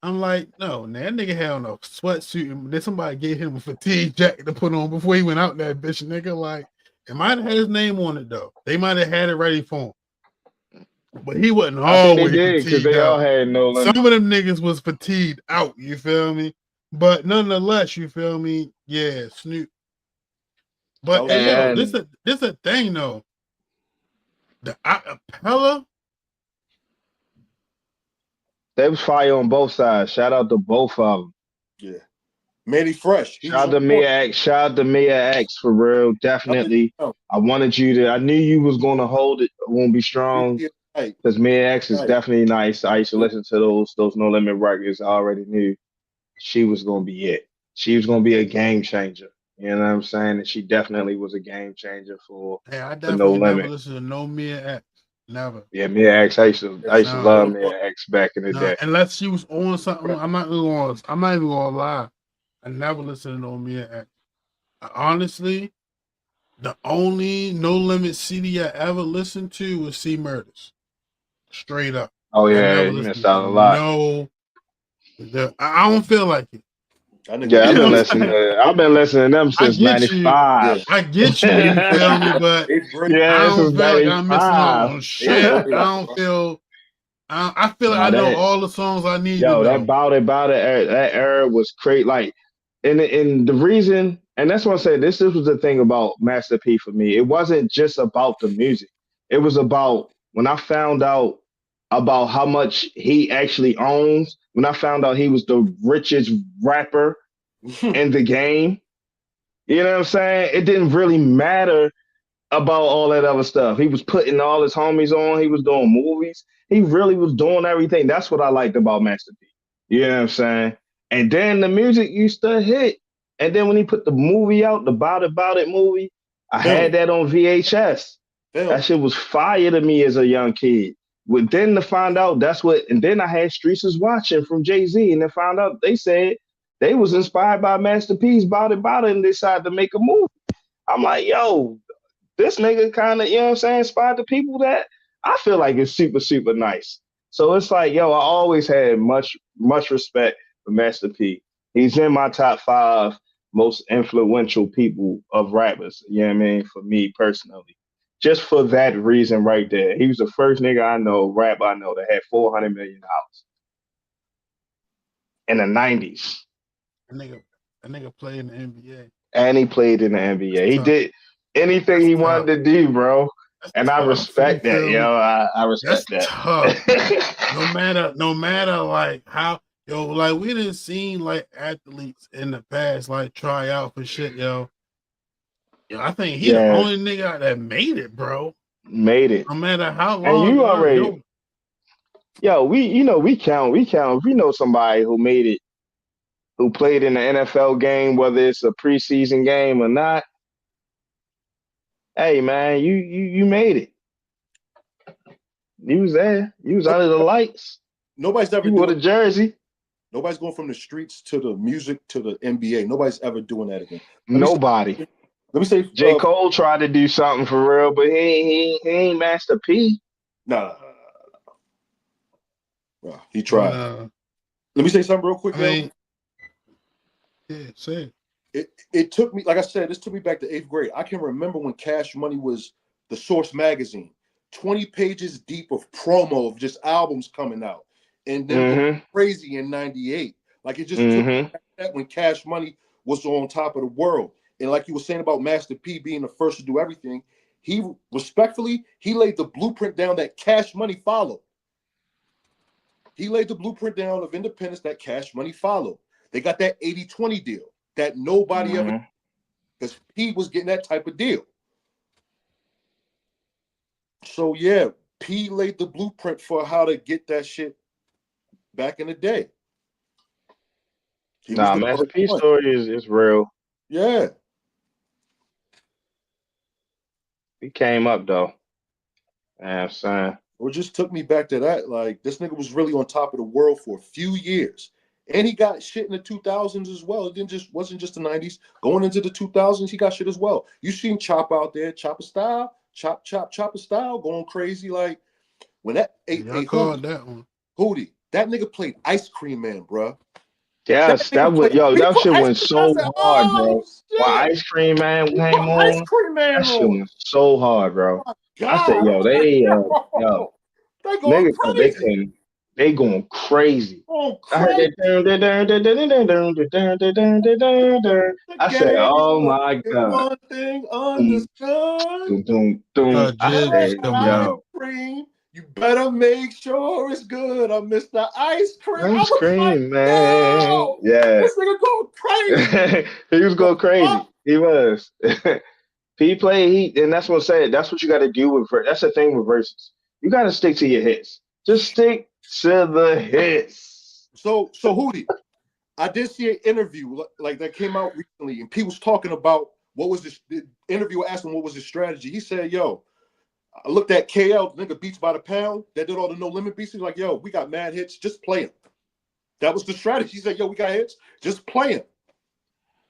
I'm like, no, man, that nigga had on a sweatsuit, and then somebody gave him a fatigue jacket to put on before he went out that bitch. Nigga, like, it might have had his name on it though. They might have had it ready for him, but he wasn't I think they always did because fatigued they all out. had no Some limit. of them niggas was fatigued out. You feel me? But nonetheless, you feel me? Yeah, Snoop. But hey, yo, And this a thing though. The acapella. they was fire on both sides. Shout out to both of them. Yeah. Manny Fresh. He was Shout out to on point. Mia X. Shout out to Mia X for real. Definitely. I wanted you to. I knew you was gonna hold it. Won't be strong Right. because Mia X is Right. definitely nice. I used to listen to those No Limit records. I already knew she was gonna be it. She was gonna be a game changer. You know what I'm saying? And she definitely was a game changer for Hey, I No definitely never Limit. listened to no Mia X. Never. Yeah, Mia X. I used to No, love Mia X back in the no, day. unless she was on something. I'm not even gonna lie. I never listened to no Mia X. Honestly, the only No Limit CD I ever listened to was C Murders. Straight up. Oh I yeah, never you missed listened to out a lot. I don't feel like it. That nigga Yeah, was You know what I'm saying? I've been listening to them I since get you. '95. Yeah. I get you. You feel me? But Eighth grade. I Yeah, don't since feel like I'm missing out '95. on Eighth shit. grade, I don't bro. feel. I feel like Now I know that all the songs I need to yo, that know. Bout It era, that era was crazy. Like, and the reason, and that's what I said. This was the thing about Master P for me. It wasn't just about the music. It was about when I found out about how much he actually owns. When I found out he was the richest rapper in the game. You know what I'm saying? It didn't really matter about all that other stuff. He was putting all his homies on. He was doing movies. He really was doing everything. That's what I liked about Master P. You know what I'm saying? And then the music used to hit. And then when he put the movie out, the Bout It movie, I had Film. that on VHS. That Film. shit was fire to me as a young kid. But then to find out that's what, and then I had Streets is Watching from Jay-Z, and then found out they said they was inspired by Master P's Bout It, and decided to make a movie. I'm like, yo, this nigga kind of, you know what I'm saying, inspired the people that I feel like is super, super nice. So it's like, yo, I always had much respect for Master P. He's in my top 5 most influential people of rappers, you know what I mean, for me personally. Just for that reason right there. He was the first nigga I know, rap I know, that had $400 million in the 90s. That nigga play in the NBA. And he played in the NBA. That's He tough. did anything That's he tough. wanted to do, bro. That's And I tough. You respect that, feel me? yo. I That's respect tough. that. No matter like how like we didn't see like athletes in the past like try out for shit, yo. Yo, I think he the Yeah, only nigga that made it, bro. made it. No matter how And long you it was, already, yo, we count. If we know somebody who made it, who played in the NFL game, whether it's a preseason game or not, hey man, you made it. You was there. You was under the lights. Nobody's ever You wore the doing. jersey. Nobody's going from the streets to the music to the NBA. Nobody's ever doing that again. Nobody. Let me say, J. Cole tried to do something for real, but he ain't Master P. nah. He tried. no. Let me say something real quick, I though. mean, yeah, say It took me, like I said, this took me back to 8th grade. I can remember when Cash Money was the Source magazine, 20 pages deep of promo of just albums coming out, and then Mm-hmm. crazy in '98. Like it just took Mm-hmm. that when Cash Money was on top of the world. And like you were saying about Master P being the first to do everything, he respectfully, he laid the blueprint down that Cash Money followed. He laid the blueprint down of independence that Cash Money followed. They got that 80-20 deal that nobody ever, because P was getting that type of deal. So yeah, P laid the blueprint for how to get that shit back in the day. He was Nah, the Master first P one. story is real. Yeah. He came up though. I'm saying. It just took me back to that. Like this nigga was really on top of the world for a few years. And he got shit in the 2000s as well. Wasn't just the 90s. Going into the 2000s, he got shit as well. You seen Chop out there, Chopper Style. chopper style going crazy. Like when that I called that one. Hootie, that nigga played Ice Cream Man, bro. Yes, that would that shit went so hard, bro. Shit. When Ice Cream Man came Ice on, Cream Man that shit on. went so hard, bro. Oh I said, God. yo, yo, They going niggas, crazy. they going crazy. Going I heard crazy. that. I said, oh my god. One thing Boom, understood. boom, boom, boom. I Jizz was said, coming Ice out. yo, cream. You better make sure it's good. I missed the ice cream. I Ice was like, Cream Man. yo, Yeah. this nigga going crazy. He was going crazy. He was. He played heat, and that's what I said. That's what you got to do with. That's the thing with verses. You got to stick to your hits. Just stick to the hits. So Hootie, I did see an interview like that came out recently, and people was talking about what was this. The interviewer asked him what was his strategy. He said, "Yo, I looked at KL, nigga beats by the pound. That did all the No Limit beats. He's like, yo, we got mad hits. Just play them. That was the strategy. He said, yo, we got hits. Just play them.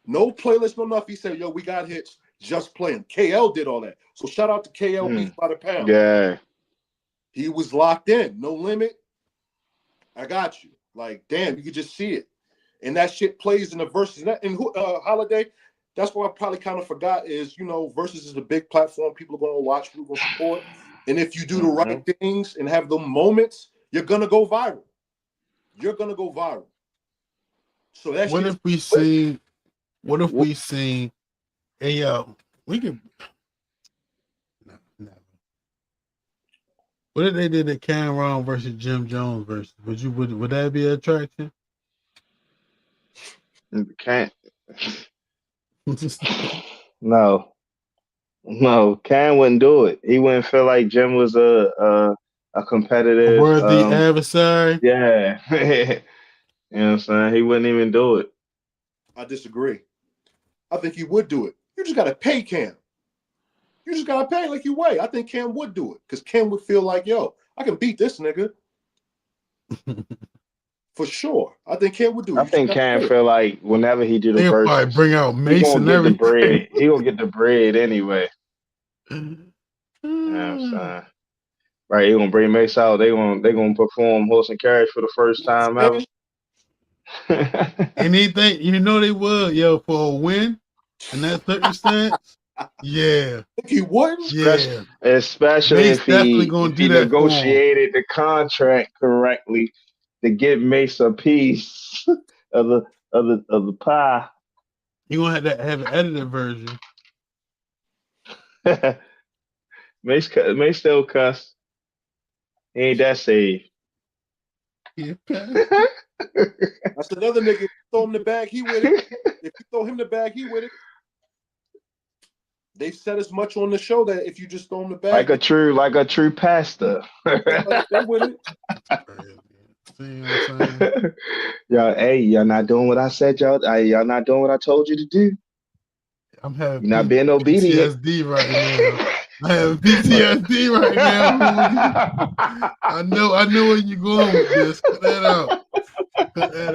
No playlist, no nothing. He said, yo, we got hits. Just play them. KL did all that. So shout out to KL Beats by the Pound. Yeah. He was locked in. No Limit. I got you. Like, damn, you could just see it. And that shit plays in the verses. And Holiday, that's what I probably kind of forgot is, you know, Versus is a big platform. People are going to watch, people are going to support. And if you do the right things and have the moments, you're going to go viral. You're going to go viral. So that's what if we sing, hey, yo, we can, no. What if they did the Cameron versus Jim Jones versus? Would that be an attraction? Can't. No, Cam wouldn't do it. He wouldn't feel like Jim was a competitive, worthy adversary. Yeah, you know what I'm saying. He wouldn't even do it. I disagree. I think he would do it. You just gotta pay Cam. You just gotta pay like you weigh. I think Cam would do it because Cam would feel like, yo, I can beat this nigga. For sure. I think Cam would do it. I think Cam feel like whenever he do the verse, probably bring out Mason he and gonna get the bread. everything. He gonna get the bread anyway. You know what I'm saying? Right, he gonna bring Mace out. They gonna perform horse and carriage for the first time ever. Anything, you know they would, yo, for a win in that circumstance. Yeah. He wouldn't? Yeah. Especially Mace if definitely gonna do that negotiated the contract correctly to give Mace a piece of the pie. You gonna have an edited version. Mace still cuss. He ain't that safe. Yeah. That's another nigga. If you throw him the bag, he with it. If you throw him the bag, he with it. They've said as much on the show that if you just throw him the bag, like a true pastor. they with it. See what I'm saying? Y'all not doing what I said, y'all. Y'all not doing what I told you to do. I'm having You're not being obedient. PTSD right now. I have PTSD right now. I know where you're going with this. Cut that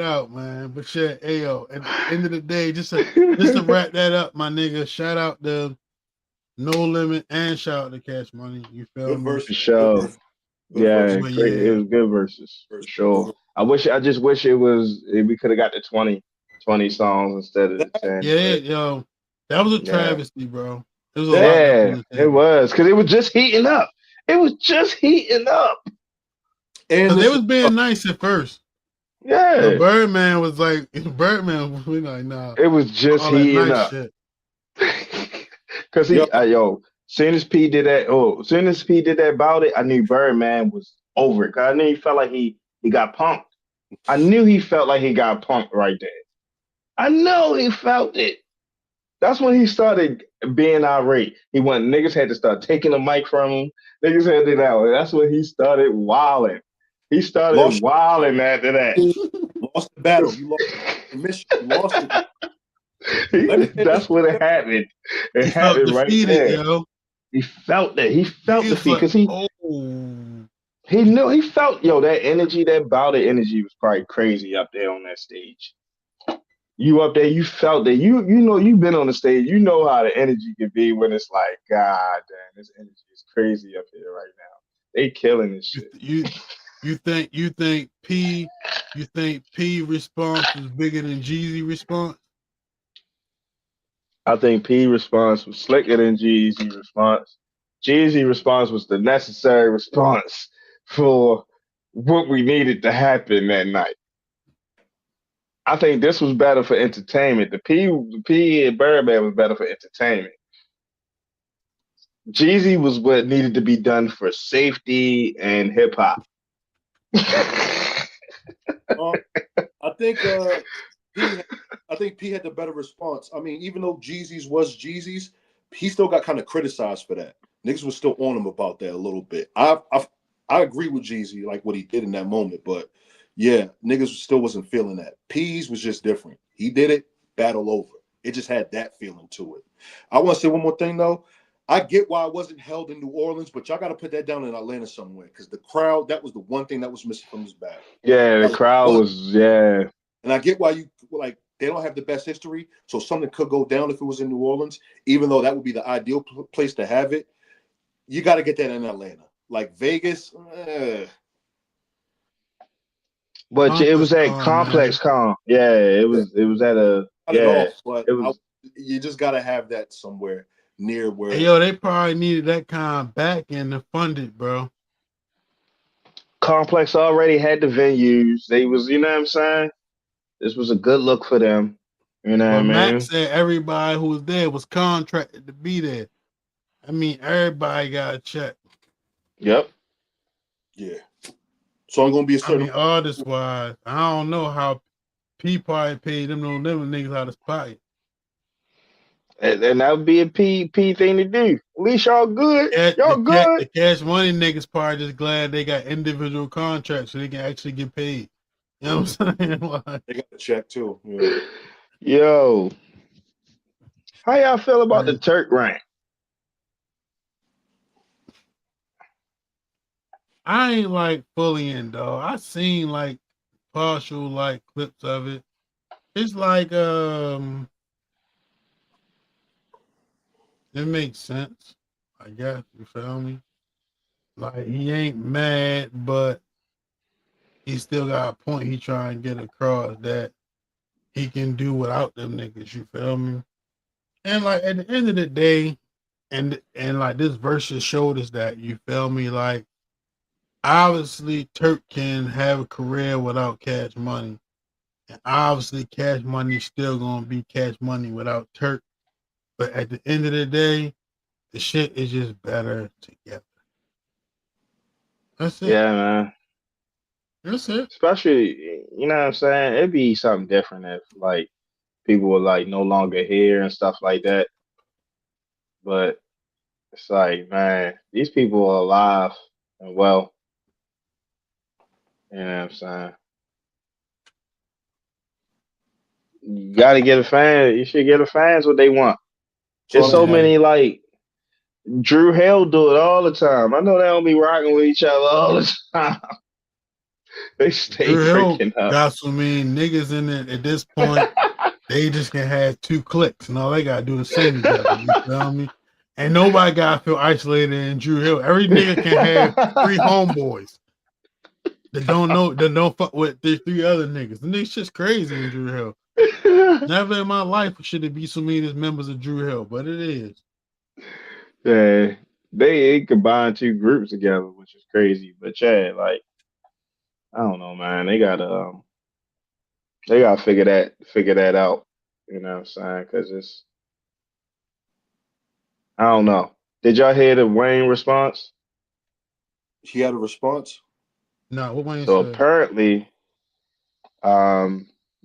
out, man. But yeah, ayo, at the end of the day, just to wrap that up, my nigga. Shout out to No Limit and shout out to Cash Money. You feel me? For sure. Yeah, it was good verses for sure. I just wish we could have got the 20 songs instead of the 10. Yeah, yo, that was a travesty, bro. It was it was because it was just heating up. And they was being nice at first. Yeah, the Birdman was like, we like, nah. It was just heating up. Because soon as P did that about it, I knew Birdman was over it. Cause I knew he felt like he got punked. I knew he felt like he got punked right there. I know he felt it. That's when he started being irate. Niggas had to start taking the mic from him. Niggas had to that. That's when he started wilding. He started wilding after that. Lost the battle. You lost the mission. You lost it. That's what it happened. It happened right there. Yo. He felt that. He felt defeat because he knew. He felt that energy, that bout of energy was probably crazy up there on that stage. You up there, you felt that you know you've been on the stage, you know how the energy can be when it's like, God damn, this energy is crazy up here right now. They killing this shit. You think P response was bigger than Jeezy response? I think P response was slicker than Jeezy response. Jeezy response was the necessary response for what we needed to happen that night. I think this was better for entertainment. The P and Birdman was better for entertainment. Jeezy was what needed to be done for safety and hip hop. I think P had the better response. I mean, even though Jeezy's was Jeezy's, he still got kind of criticized for that. Niggas was still on him about that a little bit. I agree with Jeezy, like what he did in that moment, but yeah, niggas still wasn't feeling that. P's was just different. He did it, battle over. It just had that feeling to it. I want to say one more thing though. I get why it wasn't held in New Orleans, but y'all got to put that down in Atlanta somewhere because the crowd, that was the one thing that was missing from this battle. Yeah, the crowd was, yeah. And I get why you like they don't have the best history, so something could go down if it was in New Orleans, even though that would be the ideal place to have it. You got to get that in Atlanta. Like Vegas, But it was at Complex Con. Yeah, it was at a, yeah. But it was. You just got to have that somewhere near where. Hey, yo, they probably needed that kind of backing to fund it, bro. Complex already had the venues. They was, you know what I'm saying? This was a good look for them. You know what I mean? Max said everybody who was there was contracted to be there. I mean, everybody got a check. Yep. Yeah. So I'm gonna be a certain. I mean, artist wise, I don't know how P probably paid them niggas out of pocket. And that would be a P thing to do. At least y'all good. Y'all good. The Cash Money niggas probably just glad they got individual contracts so they can actually get paid. You know what I'm saying? Like, they got a check too. Yeah. Yo, how y'all feel about the Turk rank? I ain't like fully in, dog. I seen like partial like clips of it. It's like it makes sense, I guess. You feel me? Like he ain't mad, but he still got a point he trying to get across that he can do without them niggas. You feel me? And like at the end of the day, and like this versus showed us that, you feel me? Like obviously Turk can have a career without Cash Money. And obviously Cash Money still gonna be Cash Money without Turk. But at the end of the day, the shit is just better together. That's it. Yeah, man. That's it. Especially, you know what I'm saying? It'd be something different if like people were like no longer here and stuff like that. But it's like, man, these people are alive and well. You know what I'm saying? You gotta get a fan. You should get the fans what they want. There's so many like Drew Hill do it all the time. I know they don't be rocking with each other all the time. They stay Drew Hill freaking up. got so many niggas in it at this point. They just can have 2 clicks and all they gotta do is sing together. You feel me? And nobody gotta feel isolated in Drew Hill. Every nigga can have 3 homeboys that don't fuck with the 3 other niggas. The niggas just crazy in Drew Hill. Never in my life should it be so many as members of Drew Hill, but it is. Yeah, they combined 2 groups together, which is crazy. But yeah, like I don't know, man. They gotta figure that out. You know what I'm saying? Because it's I don't know. Did y'all hear the Wayne response? He had a response. No, what Wayne So said? apparently,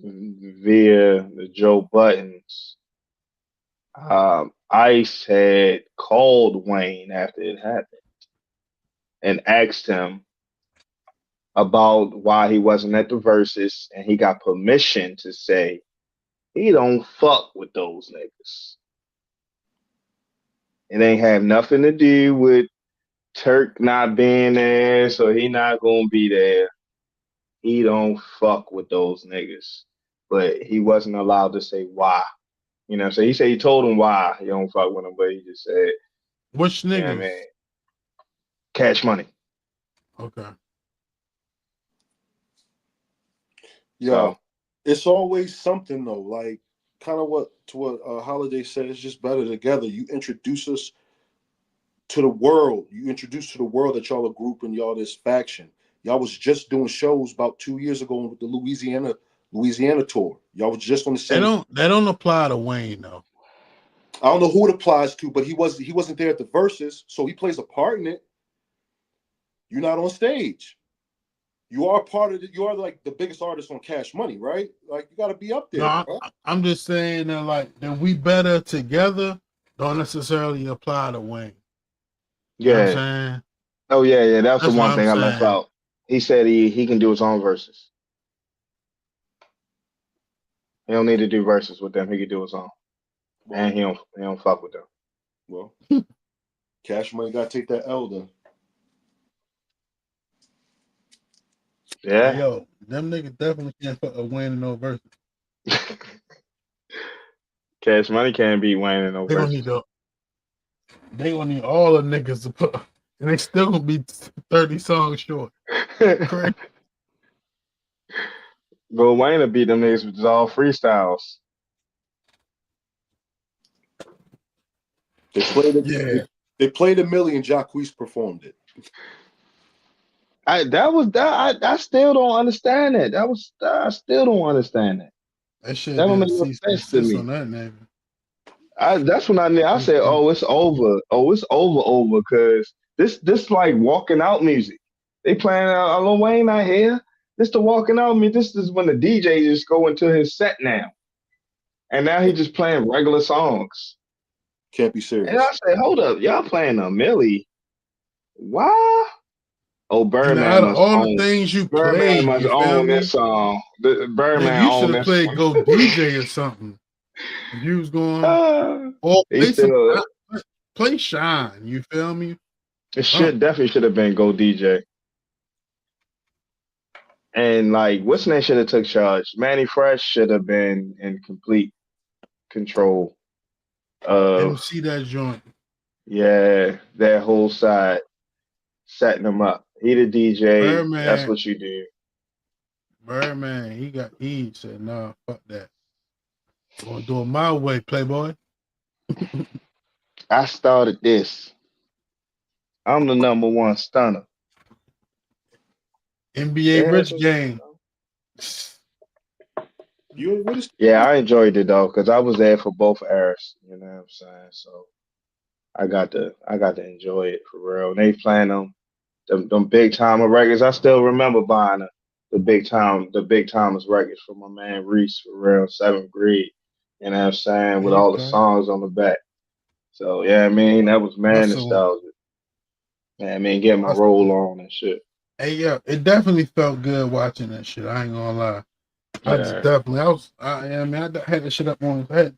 via the Joe Buttons, Ice had called Wayne after it happened and asked him about why he wasn't at the verses, and he got permission to say he don't fuck with those niggas. It ain't have nothing to do with Turk not being there, so he not gonna be there. He don't fuck with those niggas. but he wasn't allowed to say why. You know, so he said he told him why he don't fuck with him, but he just said, Which you know what I niggas? mean, Cash Money. Okay. Yeah, So it's always something though. Like kind of what Holiday said. It's just better together. You introduce us to the world. You introduce to the world that y'all are grouping y'all this faction. Y'all was just doing shows about 2 years ago with the Louisiana tour. Y'all was just on the same. They don't apply to Wayne though. I don't know who it applies to, but he wasn't there at the verses, so he plays a part in it. You're not on stage. You are part of it. You are like the biggest artist on Cash Money, right? Like you got to be up there. No, Right? I'm just saying that like that we better together don't necessarily apply to Wayne. You know what I'm yeah. saying? Oh yeah. That's the That's what one I'm thing I left saying. out. He said he can do his own verses. He don't need to do verses with them. He can do his own, and Well, he don't fuck with them. well, Cash Money got to take that L then. Hey Yeah. yo, them niggas definitely can't put a Wayne in no verse. Cash Money can't beat Wayne in no They gonna verses. need all the niggas to put, and they still gonna be 30 songs short. Crazy. But Wayne will beat them niggas with all freestyles. They played it. Yeah, They played a million. Jacquees performed it. I still don't understand it. I still don't understand it. that shit That don't didn't make no cease and sense to desist me. on that nigga. That's when I said, oh, it's over. Oh, it's over because this like walking out music. They playing Lil Wayne out here. This the walking out music. This is when the DJ just go into his set now. And now he just playing regular songs. Can't be And I serious. said, hold up, y'all playing a Millie. Why? Oh, And out of all the things you Birdman played, must you feel own me? this song. Nigga, Birdman you should own have this played one. Go DJ or something. If you was going, or He still play Shine. You feel me? it definitely should have been Go DJ. And like what's name should have took charge. Manny Fresh should have been in complete control of MC that joint. that whole side, setting them up. He the DJ, that's Birdman, what you do. Birdman, he said, nah, fuck that. I'm gonna do it my way, Playboy. I started this. I'm the number one stunner. NBA Yeah, Rich Gang. You what is? yeah, I enjoyed it though, because I was there for both eras. You know what I'm saying? So I got to enjoy it for real. And they playing them big time records. I still remember buying the big timers records for my man Reese for real, 7th grade. You know what I'm saying? With all the Okay. songs on the back. So yeah, I mean that was man Hustle on. nostalgic. Yeah, I mean getting my Hustle roll on. on and shit. Hey, yeah, it definitely felt good watching that shit. I ain't gonna lie. I Yeah. had that shit up on. I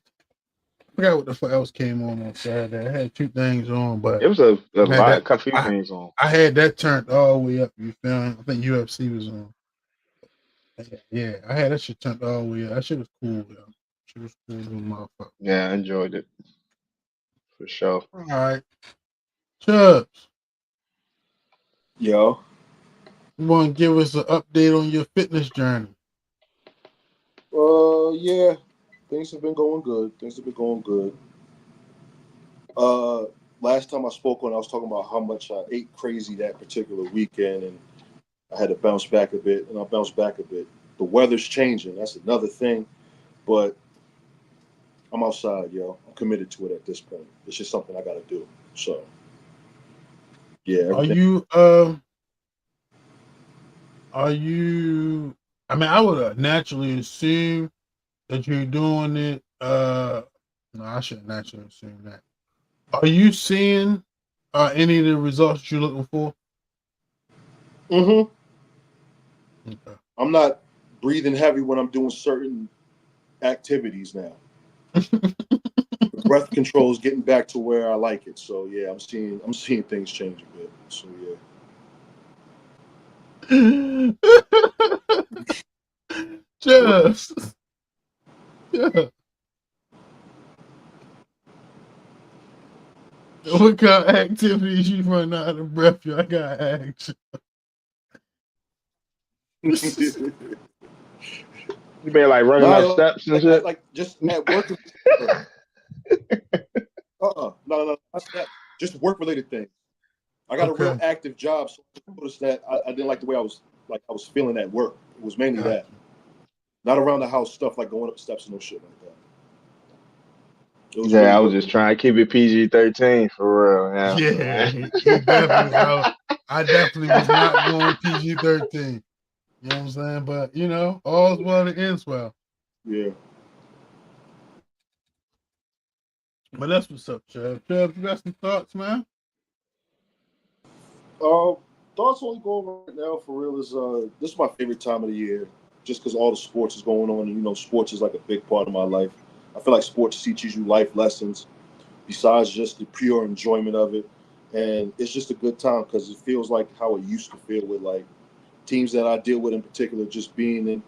forgot what the fuck else came on Saturday. I had two things on, but It was a I had that. a few things on. I had that turned all the way up. You feel me? I think UFC was on. Yeah, I had that shit turned all the way up. That shit was cool, yo. Shit was cool, little motherfucker. Yeah, I enjoyed it for sure. All right, Chubbs, Yo. you want to give us an update on your fitness journey? Yeah. Things have been going good. Last time I spoke on, I was talking about how much I ate crazy that particular weekend, and I had to bounce back a bit, and I bounced back a bit. The weather's changing. That's another thing, but I'm outside, yo. I'm committed to it at this point. It's just something I got to do. So, yeah, Are everything. you Are you? I mean, I would naturally assume that you're doing it. No, I shouldn't naturally assume that. Are you seeing any of the results you're looking for? Mm-hmm. Okay. I'm not breathing heavy when I'm doing certain activities now. The breath control is getting back to where I like it. So yeah, I'm seeing things change a bit. So yeah. Just Yeah. What kind of activities you run out of breath? I got action. You mean like running up Nah, steps and shit? like just at work. No, not steps. Just work related things. I got a real Okay. active job, so I noticed that I didn't like the way I was feeling at work. It was mainly that. Not around the house stuff like going up steps and no shit like that. It was Yeah, really I was work just related. trying to keep it PG-13 for real. Yeah, Yeah. he definitely was. I definitely was not going PG-13. You know what I'm saying? But you know, all's well that ends well. Yeah. But that's what's up, Trev. Trev, you got some thoughts, man? Thoughts only going right now for real is this is my favorite time of the year, just because all the sports is going on, and sports is like a big part of my life. I feel like sports teaches you life lessons besides just the pure enjoyment of it, and it's just a good time because it feels like how it used to feel with like teams that I deal with in particular, just being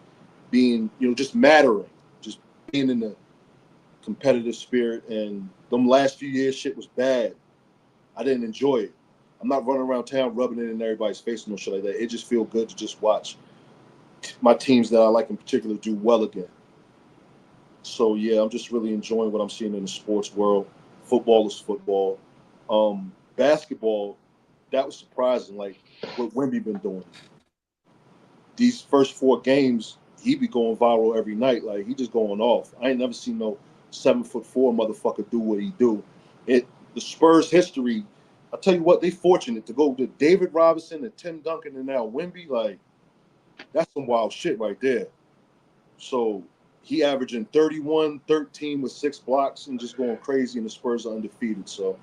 just mattering, just being in the competitive spirit. And them last few years, shit was bad. I didn't enjoy it. I'm not running around town rubbing it in everybody's face and no shit like that. It just feels good to just watch my teams that I like in particular do well again. So yeah, I'm just really enjoying what I'm seeing in the sports world. Football is football. Basketball, that was surprising. Like what Wemby been doing. These first 4 games, he be going viral every night. Like he just going off. I ain't never seen no 7'4" motherfucker do what he do. The Spurs history. I tell you what, they fortunate to go to David Robinson and Tim Duncan and now Wemby. Like that's some wild shit right there. So he averaging 31, 13 with 6 blocks and just going crazy, and the Spurs are undefeated. So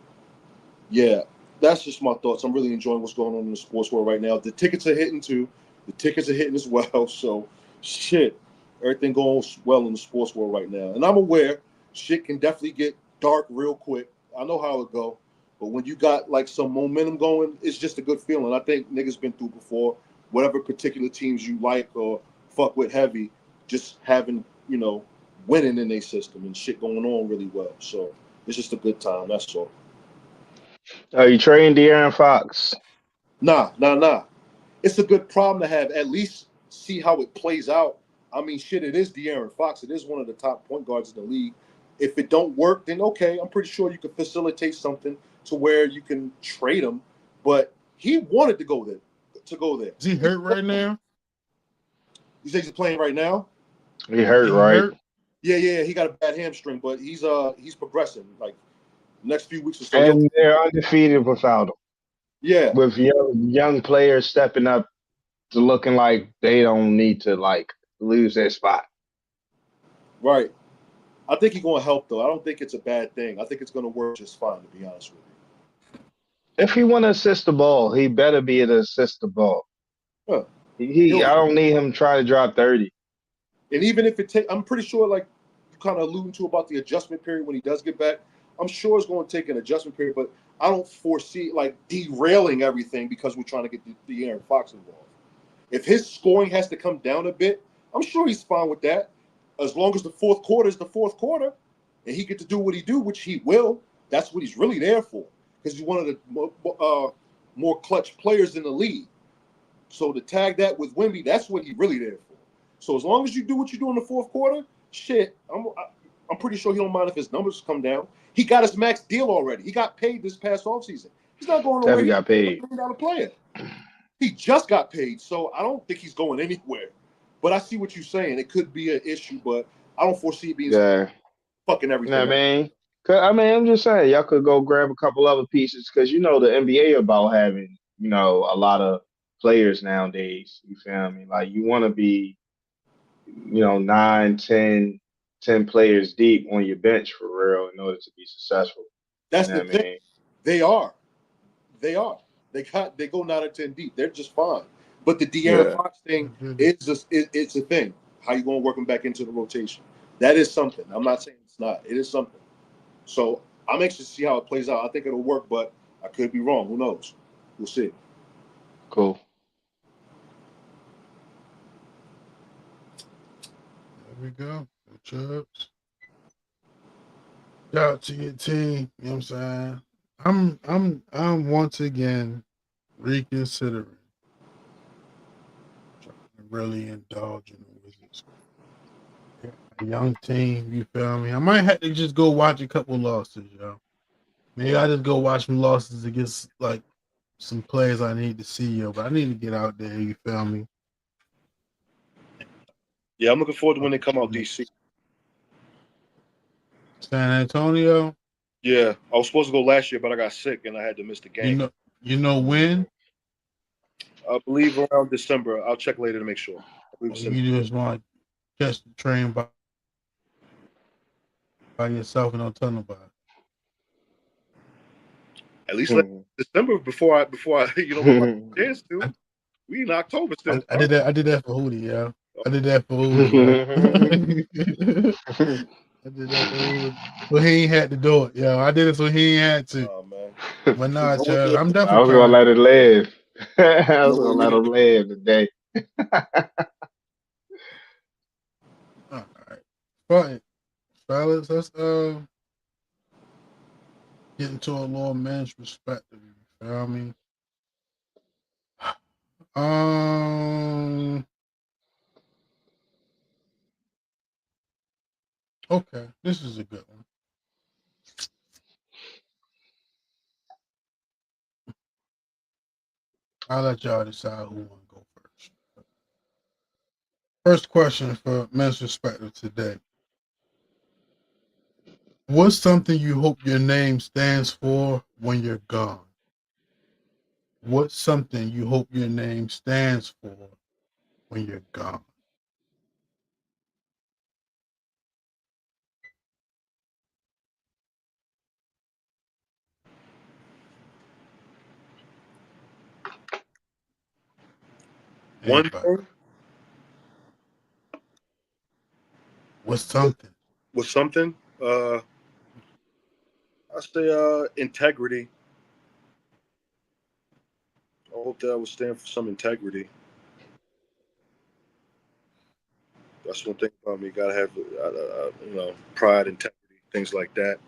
yeah, that's just my thoughts. I'm really enjoying what's going on in the sports world right now. The tickets are hitting too. The tickets are hitting as well. So shit, everything going well in the sports world right now. And I'm aware shit can definitely get dark real quick. I know how it go. But when you got like some momentum going, it's just a good feeling. I think niggas been through before. Whatever particular teams you like or fuck with heavy, just having, winning in their system and shit going on really well. So it's just a good time. That's all. Are you trading De'Aaron Fox? Nah. It's a good problem to have. At least see how it plays out. I mean, shit, it is De'Aaron Fox. It is one of the top point guards in the league. If it don't work, then okay, I'm pretty sure you can facilitate something to where you can trade him. But he wanted to go there. Is he hurt right now? You say he's playing right now? He hurt, Yeah, he right? hurt. Yeah. He got a bad hamstring, but he's progressing. Like next few weeks or so. And they're undefeated without him. Yeah, With young players stepping up to looking like they don't need to like lose their spot. right. I think he's going to help though. I don't think it's a bad thing. I think it's going to work just fine, to be honest with If he want to assist the ball, he better be able to assist the ball. you. Huh. I don't need him trying to drop 30. And even if it take, I'm pretty sure, like you kind of alluding to about the adjustment period when he does get back, I'm sure it's going to take an adjustment period, but I don't foresee like derailing everything because we're trying to get the Aaron Fox involved. If his scoring has to come down a bit, I'm sure he's fine with that. As long as the fourth quarter is the fourth quarter and he get to do what he do, which he will, that's what he's really there for because he's one of the more clutch players in the league. So to tag that with Wemby, that's what he's really there for. So as long as you do what you do in the fourth quarter, shit, I'm pretty sure he don't mind if his numbers come down. He got his max deal already. He got paid this past offseason. He's not going nowhere. Definitely He's got paid. a $1 million player. He just got paid, so I don't think he's going anywhere. But I see what you're saying. It could be an issue, but I don't foresee it being Yeah. fucking You know everything what up. I mean? I'm just saying, y'all could go grab a couple other pieces because the NBA about having, a lot of players nowadays. You feel me? Like you want to be, 9, 10 players deep on your bench for real in order to be successful. You That's know the what I thing. mean? They are. They are. They go 9 or 10 deep. They're just fine. But the De'Aaron Yeah. Fox thing is just it's a thing. How you gonna work him back into the rotation? That is something. I'm not saying it's not. It is something. So I'm anxious to see how it plays out. I think it'll work, but I could be wrong. Who knows? We'll see. Cool. There we go. Chubbs. Shout out to your team. You know what I'm saying? I'm once again reconsidering trying to really indulge in the Wizards. They got a young team, you feel me? I might have to just go watch a couple losses, yo. Maybe I just go watch some losses against like some players I need to see, yo. But I need to get out there, you feel me? Yeah, I'm looking forward to when they come out DC. San Antonio. Yeah, I was supposed to go last year, but I got sick and I had to miss the game. You know when? I believe around December. I'll check later to make sure. Or you just want to catch the train by yourself and don't tell nobody. At least like December before I get my chance to. We in October still. I did that for Hootie, yeah. I did that for Hootie, yeah. I did that for Hootie. But he ain't had to do it, yo. I did it so he ain't had to. Oh man. But nah, I child, I'm I definitely was gonna trying. let it live. I was gonna let him live today. All right. Fine. Fellas, let's get into a little man's perspective, you feel me? Okay, this is a good one. I'll let y'all decide who want to go first. First question for men's perspective today. What's something you hope your name stands for when you're gone? What's something you hope your name stands for when you're gone? One Anybody? thing What's something? was something. I say integrity. I hope that would stand for some integrity. That's one thing about me. Gotta have pride, integrity, things like that.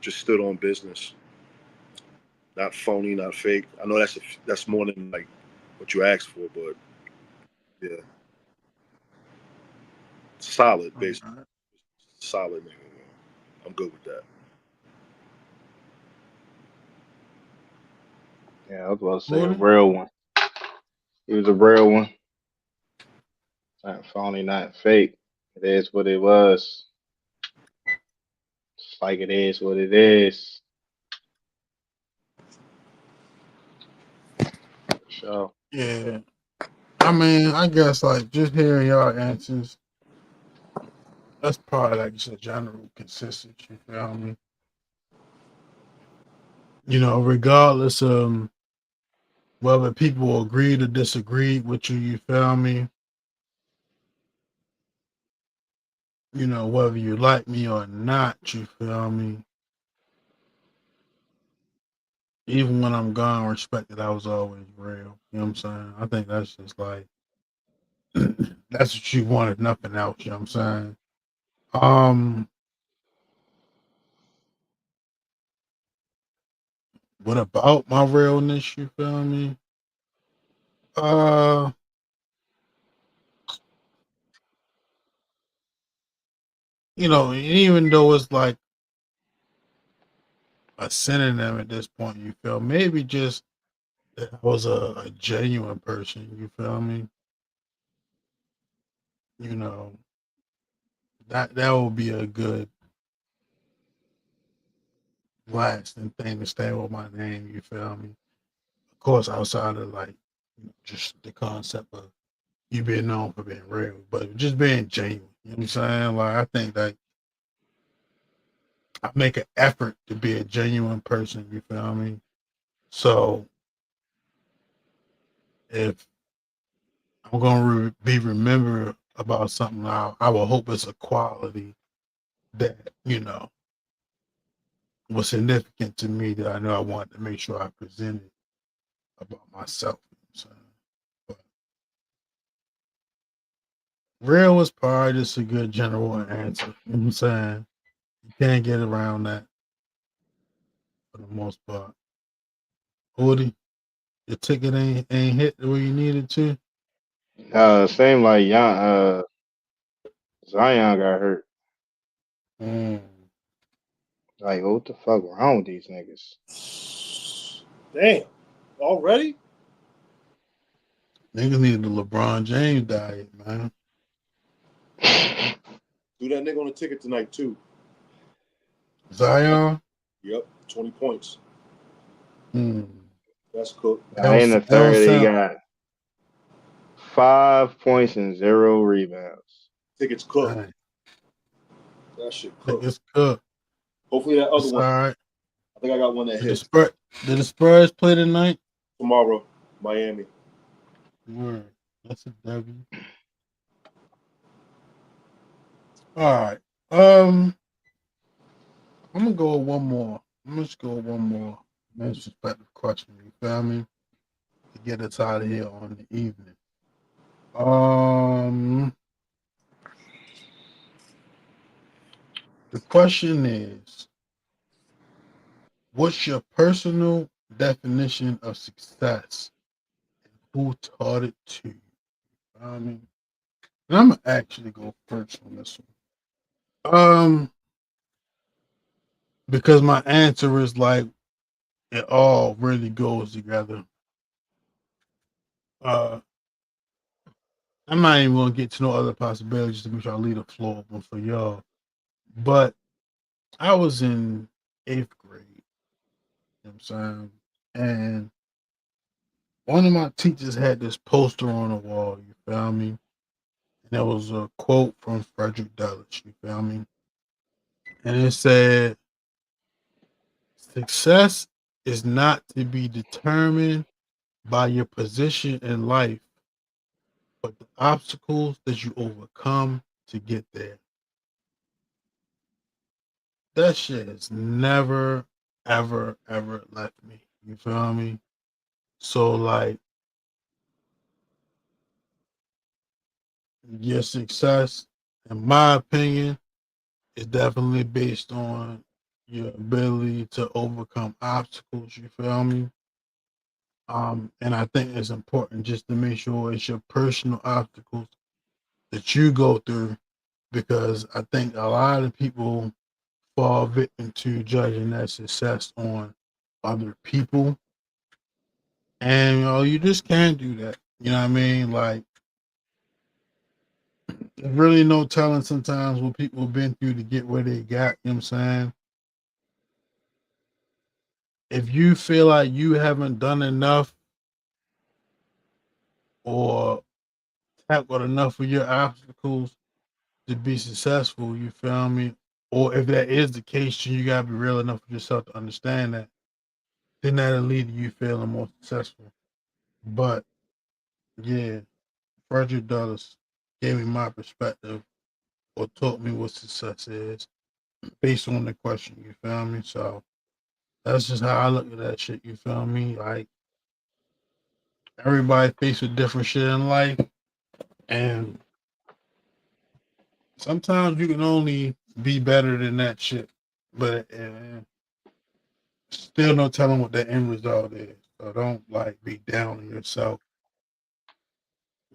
Just stood on business, not phony, not fake. I know that's more than like what you asked for, but yeah, solid, basically. Right. Solid, nigga. I'm good with that. Yeah, I was about to say a Hootie? real one. He was a real one. Not phony, not fake. It is what it was. Just like it is what it is. For sure. Yeah. I mean, I guess like just hearing y'all answers, that's probably like just a general consistency, you feel me? You know, regardless of whether people agreed or disagreed with you, you feel me? You know, whether you like me or not, you feel me? Even when I'm gone, respect that I was always real. You know what I'm saying? I think that's just like that's what you want if nothing else, you know what I'm saying? Um, what about my realness, you feel me? Uh you know, even though it's like a synonym at this point, you feel maybe just that I was a genuine person, you feel me? You know, that would be a good lasting thing to stay with my name, you feel me? Of course, outside of like just the concept of you being known for being real, but just being genuine, you know what I'm saying? Like I think that I make an effort to be a genuine person, you feel me? So if I'm gonna be remembered about something, I will hope it's a quality that, you know, was significant to me that I know I wanted to make sure I presented about myself. You know what I'm saying? But real was probably just a good general answer. You know what I'm saying? You can't get around that for the most part. Woody, your ticket ain't hit the way you needed to. Same like Zion got hurt. Like, what the fuck wrong with these niggas? Damn. Already? Niggas need the LeBron James diet, man. Do that nigga on the ticket tonight, too. Zion? Yep, 20 points. That's cooked. In the third, he got 5 points and 0 rebounds. Ticket's cooked. Dang. That shit cooked. It's cooked. Hopefully that other It's one. all right. I think I got one that hits. Did the Spurs play tonight? Tomorrow, Miami. Word. That's a W. All right. I'm gonna go with one more. I'm just go with one more disrespectful question. You feel me? To get us out of here on the evening. The question is, what's your personal definition of success? Who taught it to you? And I'm gonna actually go first on this one. Because my answer is like it all really goes together. I'm not even gonna get to no other possibilities to make sure I leave the floor open for y'all. But I was in 8th grade, you know what I'm saying? And one of my teachers had this poster on the wall, you feel me? And there was a quote from Frederick Douglass, you feel me? And it said, success is not to be determined by your position in life, but the obstacles that you overcome to get there. That shit has never, ever, ever left me. You feel me? So, like, your success, in my opinion, is definitely based on your ability to overcome obstacles. You feel me? And I think it's important just to make sure it's your personal obstacles that you go through, because I think a lot of people fall victim to judging their success on other people. And you just can't do that. You know what I mean? Like, there's really no telling sometimes what people have been through to get where they got, you know what I'm saying? If you feel like you haven't done enough or tackled enough of your obstacles to be successful, you feel me? Or if that is the case, you gotta be real enough with yourself to understand that, then that'll lead to you feeling more successful. But yeah, Frederick Douglass gave me my perspective or taught me what success is based on the question, you feel me? So that's just how I look at that shit, you feel me? Like, everybody faced with different shit in life, and sometimes you can only be better than that shit, but still no telling what the end result is. So don't like be down on yourself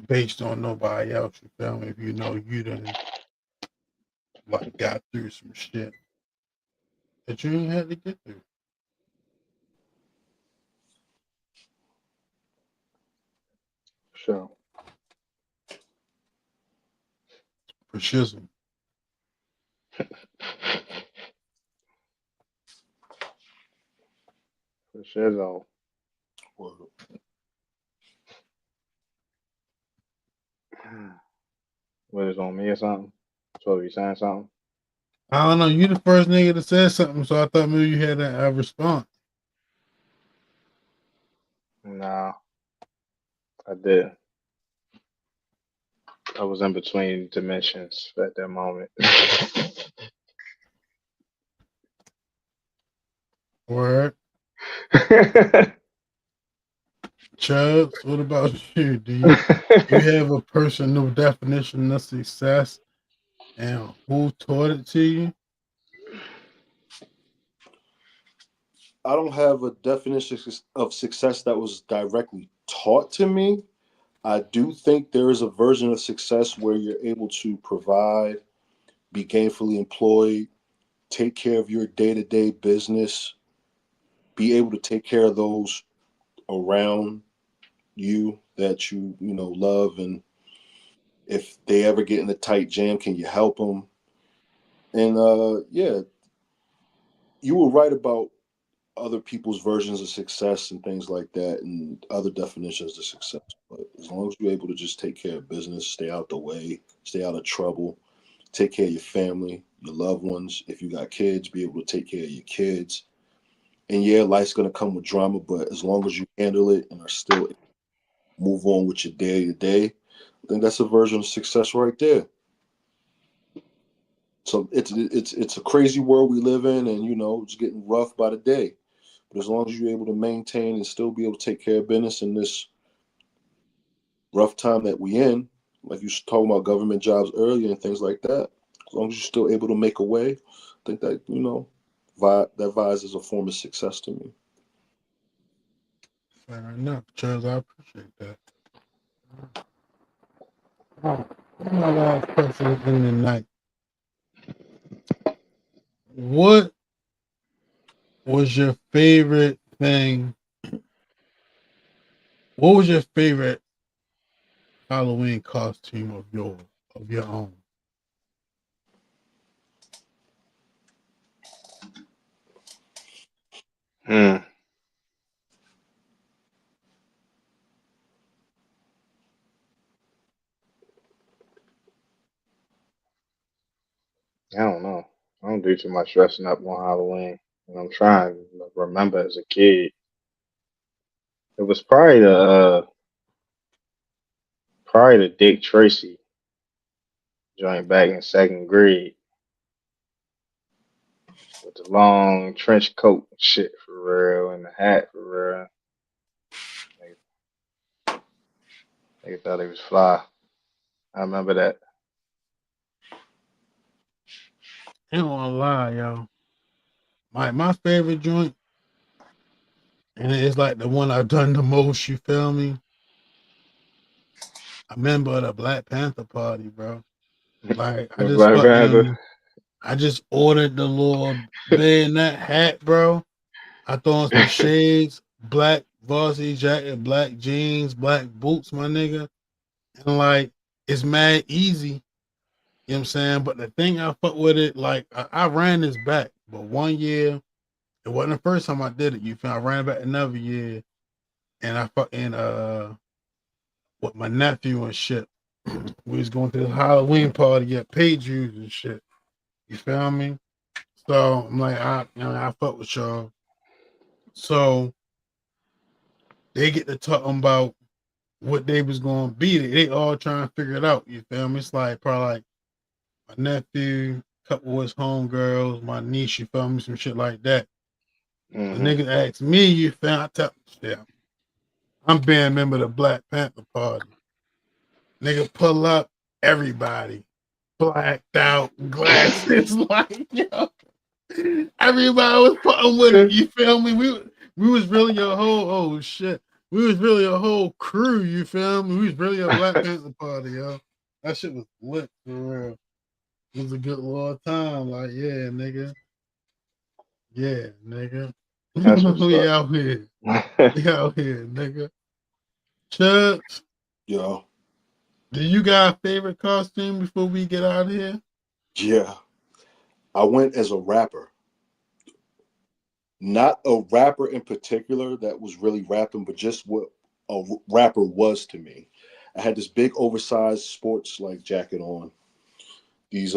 based on nobody else, you feel me? If you know you done like got through some shit that you ain't had to get through. Sure. For shizzle. For sure, though. What is on me or something? So you saying something? I don't know. You the first nigga that said something, so I thought maybe you had a response. Nah, I did. I was in between dimensions at that moment. Word. Chubbs, what about you? Do you have a personal definition of success, and who taught it to you? I don't have a definition of success that was directly taught to me. I do think there is a version of success where you're able to provide, be gainfully employed, take care of your day-to-day business, be able to take care of those around you that you know love, and if they ever get in a tight jam, can you help them? And yeah, you were right about other people's versions of success and things like that, and other definitions of success. But as long as you're able to just take care of business, stay out the way, stay out of trouble, take care of your family, your loved ones. If you got kids, be able to take care of your kids. And yeah, life's gonna come with drama, but as long as you handle it and are still move on with your day to day, I think that's a version of success right there. So it's a crazy world we live in, and it's getting rough by the day. But as long as you're able to maintain and still be able to take care of business in this rough time that we in, like you was talking about government jobs earlier and things like that, as long as you're still able to make a way, I think that that vibes as a form of success to me. Fair enough, Charles. I appreciate that. Oh, my last question in the night. What was your favorite thing? What was your favorite Halloween costume of your own? Hmm. I don't know. I don't do too much dressing up on Halloween. And I'm trying to remember as a kid. It was probably the Dick Tracy joint back in second grade with the long trench coat and shit for real and the hat for real. They thought he was fly. I remember that. I ain't gonna lie, y'all. My favorite joint, and it's like the one I've done the most. You feel me? I remember the Black Panther party, bro. Like The Black Panther. I just ordered the little bayonet hat, bro. I throw on some shades, black varsity jacket, black jeans, black boots, my nigga. And like it's mad easy. You know what I'm saying? But the thing I fuck with it, like I ran this back, but one year, it wasn't the first time I did it. You feel I ran back another year and I fucking with my nephew and shit. We was going to the Halloween party at Page's and shit. You feel me? So I'm like, I fuck with y'all. So they get to talking about what they was gonna be. They all trying to figure it out. You feel me? It's like probably like my nephew, couple of his homegirls, my niece, you feel me? Some shit like that. The Hmm. nigga asked me, you feel me? I tell yeah, I'm being member of the Black Panther party. Nigga pull up, everybody blacked out, glasses, like yo. Everybody was fucking with it. You feel me? We was really a whole shit. We was really a whole crew. You feel me? We was really a Black Panther party, yo. That shit was lit for real. It was a good little time. Like yeah, nigga. Yeah, nigga. That's what's We up. out here. We out here, nigga. Chubbs, Yeah, do you got a favorite costume before we get out of here? yeah. I went as a rapper, not a rapper in particular that was really rapping, but just what a rapper was to me. I had this big oversized sports like jacket on, these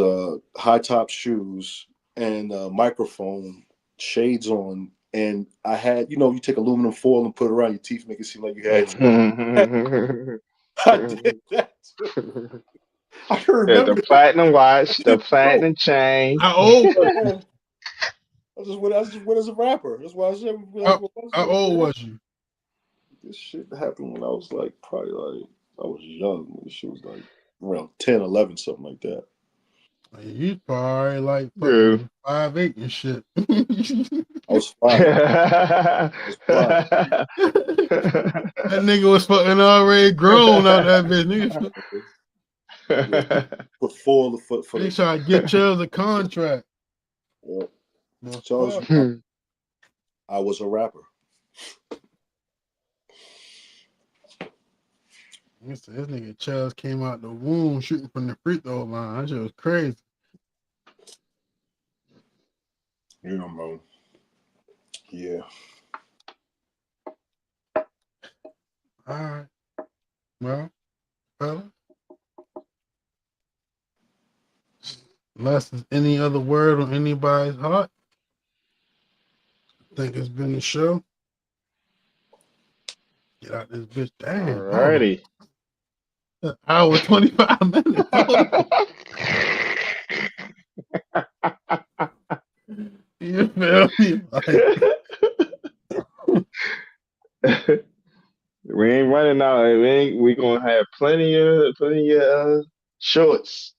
high top shoes, and a microphone, shades on, and I had you take aluminum foil and put it around your teeth, make it seem like you had. I did that too. I can Yeah, the remember that. platinum watch, the Bro, platinum chain. How old was you? man, I just went as a rapper. That's why I said How old was you? this shit happened when I was like probably like I was young. This shit was like around 10, 11, something like that. You probably like Yeah. fucking 5'8" and shit. I was fly. That nigga was fucking already grown out that bitch. Nigga, Put 4 on the foot for they the. trying to get Charles a contract. Yeah. The Charles, fuck? I was a rapper. This nigga Charles came out the womb shooting from the free throw line. That shit was crazy. You know, bro. Yeah. All right. Well, fella. Unless there's any other word on anybody's heart, I think it's been the show. Get out this bitch. Damn. Alrighty. An hour 25 minutes. You feel me? We ain't running out. We gonna have plenty of shorts.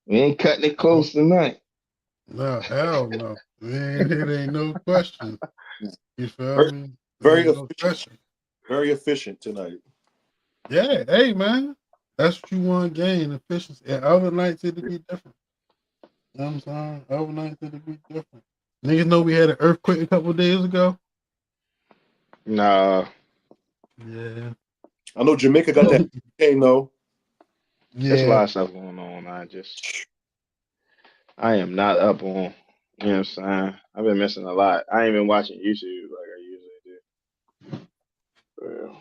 We ain't cutting it close tonight. No, hell no. Man, it ain't no question. You feel Very, me? very Ain't no efficient. question. Very efficient tonight. Yeah, hey man. That's what you want to gain, efficiency. And other nights it'll be different. You know what I'm saying? Other nights it'll be different. Niggas know we had an earthquake a couple of days ago. Nah. Yeah. I know Jamaica got that game though. There's a Yeah. lot of stuff going on. I am not up on, you know what I'm saying? I've been missing a lot. I ain't been watching YouTube like I usually do. For real.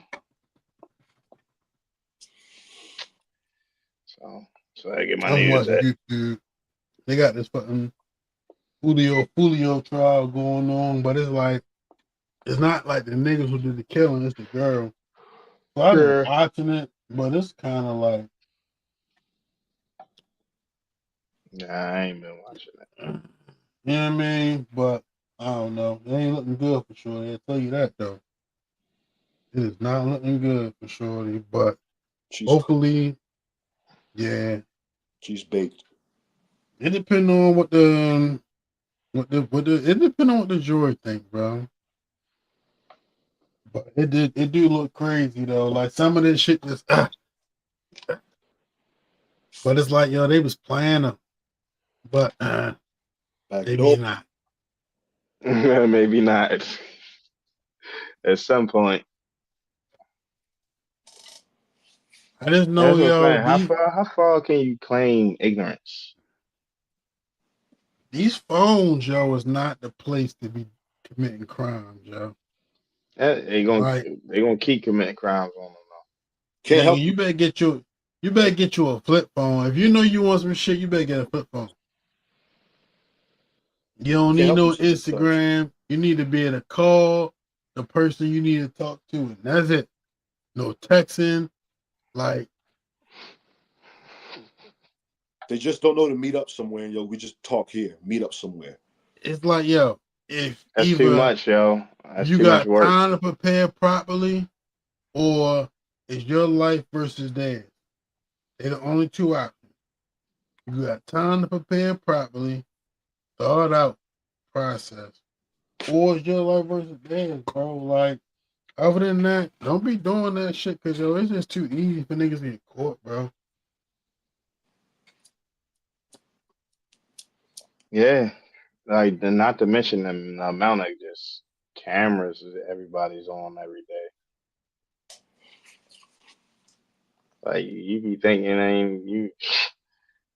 So I get my I'm news watching at. YouTube. They got this fucking Julio trial going on, but it's not like the niggas who did the killing, it's the girl. So I've been watching it, but it's kind of like, Nah, I ain't been watching it. you know what I mean? But I don't know. It ain't looking good for sure. I'll tell you that though. It is not looking good for Shorty, but hopefully, yeah. She's baked. It depends on what the it depends on what the jury think, bro. But it do look crazy though. Like some of this shit just but it's like, yo, they was playing them. But maybe not. Maybe not. At some point. I just know, yo, how far can you claim ignorance? These phones, yo, is not the place to be committing crimes, yo. They gonna keep committing crimes on them though. Can't help. You better get you a flip phone. If you know you want some shit, you better get a flip phone. You don't need no Instagram. You need to be able to call the person you need to talk to, and that's it. No texting. Like, they just don't know to meet up somewhere. Yo, we just talk here. Meet up somewhere. It's like, yo, if that's too much, yo. That's you too got much work. time to prepare properly, or it's your life versus theirs. They're the only two options. You got time to prepare properly, thought out process, or it's your life versus theirs, bro. Like, other than that, don't be doing that shit, because, yo, it's just too easy for niggas to get caught, bro. Yeah. Like, not to mention the amount of just cameras that everybody's on every day. Like, you be thinking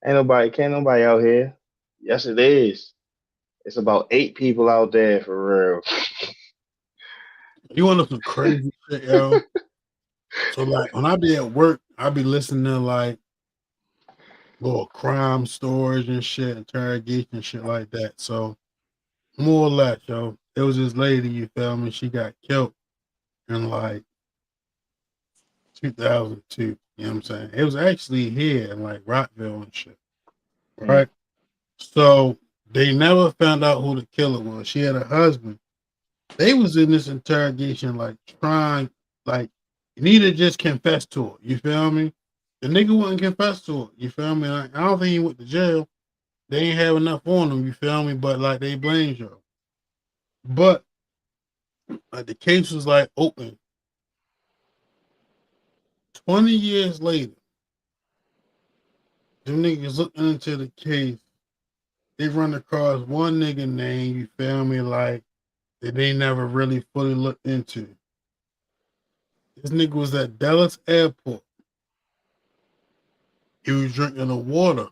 can't nobody out here. Yes, it is. It's about 8 people out there for real. You want to know some crazy shit, yo? So, like, when I be at work, I be listening to, like, little crime stories and shit, interrogation shit like that. So, more or less, yo, it was this lady, you feel me? She got killed in, like, 2002. You know what I'm saying? It was actually here in, like, Rockville and shit. Right? So, they never found out who the killer was. She had a husband. They was in this interrogation, like, trying, like, you need to just confess to it. You feel me? The nigga wouldn't confess to it. You feel me? Like, I don't think he went to jail. They ain't have enough on him. You feel me? But, like, they blamed you. But like the case was like open. 20 years later, them niggas looking into the case. They run across one nigga name, you feel me, like that they never really fully looked into. This nigga was at Dallas Airport. He was drinking the water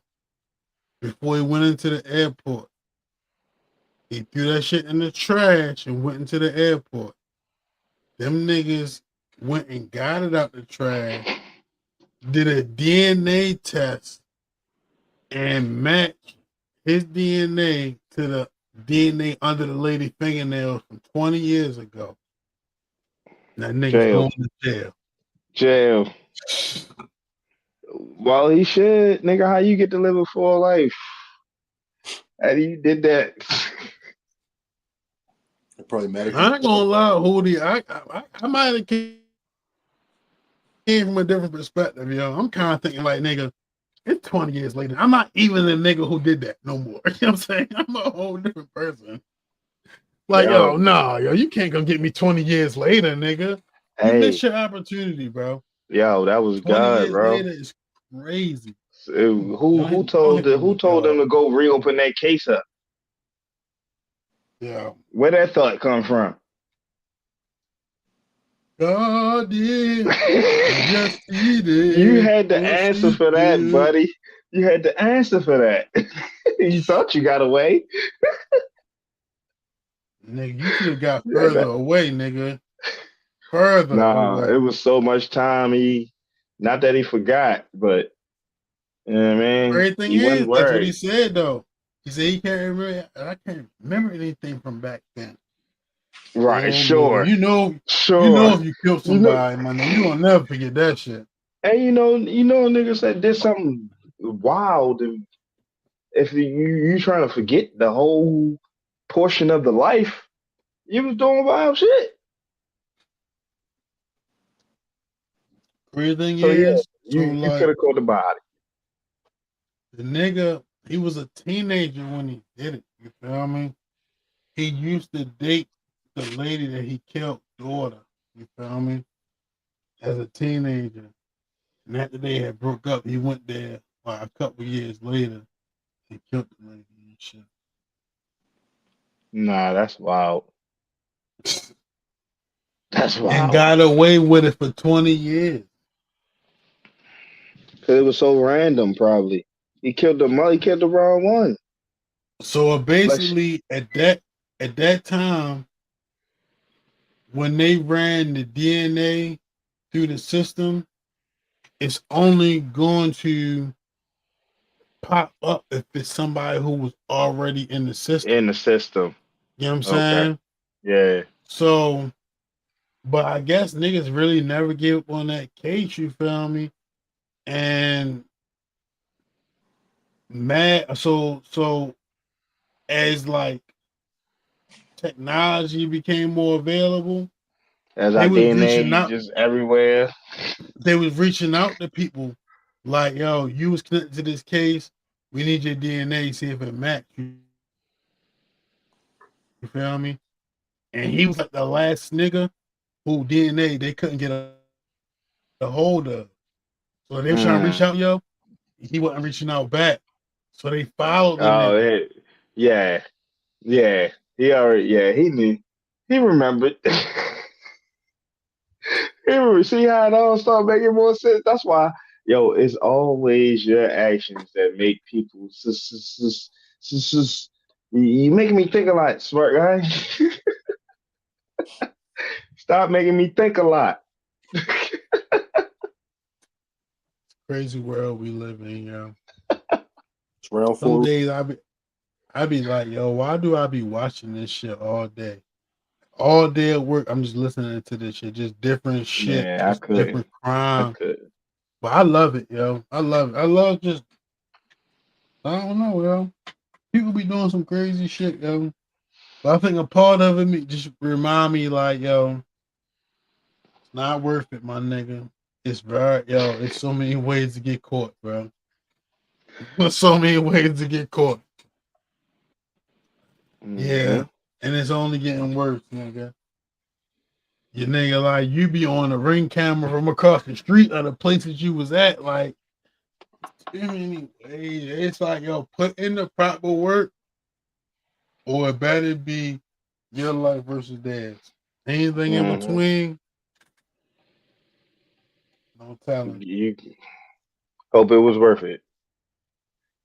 before he went into the airport. He threw that shit in the trash and went into the airport. Them niggas went and got it out the trash, did a DNA test, and matched his DNA to the DNA under the lady's fingernails from 20 years ago. That nigga's Jail. going to jail. Jail. Well, he should, nigga. How you get to live a full life? How you did that? Probably I ain't gonna lie, Hootie. I might have came from a different perspective, yo. I'm kind of thinking like, nigga, it's 20 years later. I'm not even the nigga who did that no more. You know what I'm saying? I'm a whole different person. Like, yo, nah, yo, you can't come get me 20 years later, nigga. You missed your opportunity, bro. Yo, that was 20 God, years bro. later is crazy. Who told them to go reopen that case up? Yeah. Where that thought come from? God did. Yes, he did. You had the answer for that, buddy. You had the answer for that. You thought you got away. Nigga, you should have got further away, nigga. Further away. It was so much time. Not that he forgot, but you know what I mean? Great thing is, that's what he said though. He said he can't remember. I can't remember anything from back then. Right, sure. You know if you killed somebody, my nigga, you gonna never forget that shit. And you know, niggas that did something wild, and if you trying to forget the whole portion of the life, you was doing wild shit. Great thing is, you could have caught the body. The nigga, he was a teenager when he did it. You feel me? He used to date the lady that he killed daughter. You feel me? As a teenager. And after they had broke up, he went there a couple years later and killed the lady and shit. Nah, that's wild. That's wild. And got away with it for 20 years. Because it was so random, probably. He killed the mother, he killed the wrong one. So basically, at that time, when they ran the DNA through the system, it's only going to pop up if it's somebody who was already in the system. In the system. You know what I'm saying? Yeah. So, but I guess niggas really never give up on that case, you feel me? And so as like technology became more available, as our DNA just everywhere, they was reaching out to people like, yo, you was connected to this case. We need your DNA, see if it matched. You feel me? And he was like the last nigga who DNA they couldn't get a hold of. So they were trying to reach out, yo. He wasn't reaching out back. So they followed the nigga. Yeah. He already, he knew. He remembered. See how it all started making more sense? That's why, it's always your actions that make people. You making me think a lot, smart guy. Stop making me think a lot. Crazy world we live in, yo. It's round 4. Some days I be like, yo, why do I be watching this shit all day? All day at work, I'm just listening to this shit, just different shit, different crime. But I love it, yo. I love it. I love just, I don't know, yo. People be doing some crazy shit, yo. But I think a part of it just remind me, like, yo, it's not worth it, my nigga. It's it's so many ways to get caught, bro. There's so many ways to get caught. Mm-hmm. Yeah. And it's only getting worse, nigga. You nigga, like, you be on the ring camera from across the street of the places you was at, like, too many ways. It's like, yo, put in the proper work, or it better be your life versus theirs. Anything in between, no telling. You hope it was worth it.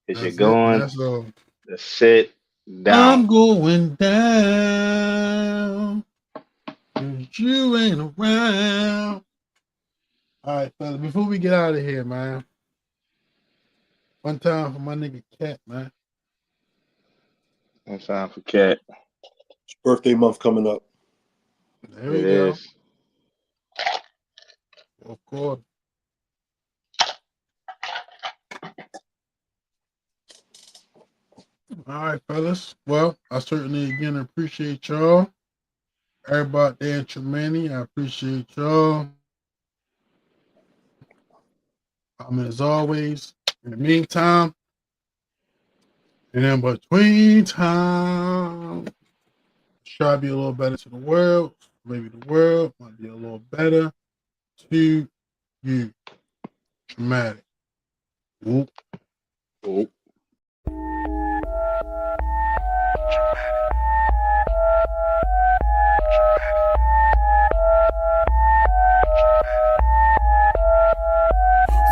Is you That's it. going That's all. to sit down? I'm going down. You ain't around. All right, fellas, before we get out of here, man. One time for my nigga Cat, man. One time for Cat. It's birthday month coming up. There we It go. is. Of course. All right, fellas. Well, I certainly again appreciate y'all. Everybody there in TraMania, I appreciate y'all. As always, in the meantime, and in between time, try to be a little better to the world. Maybe the world might be a little better to you. TraMatic. Whoop. Whoop.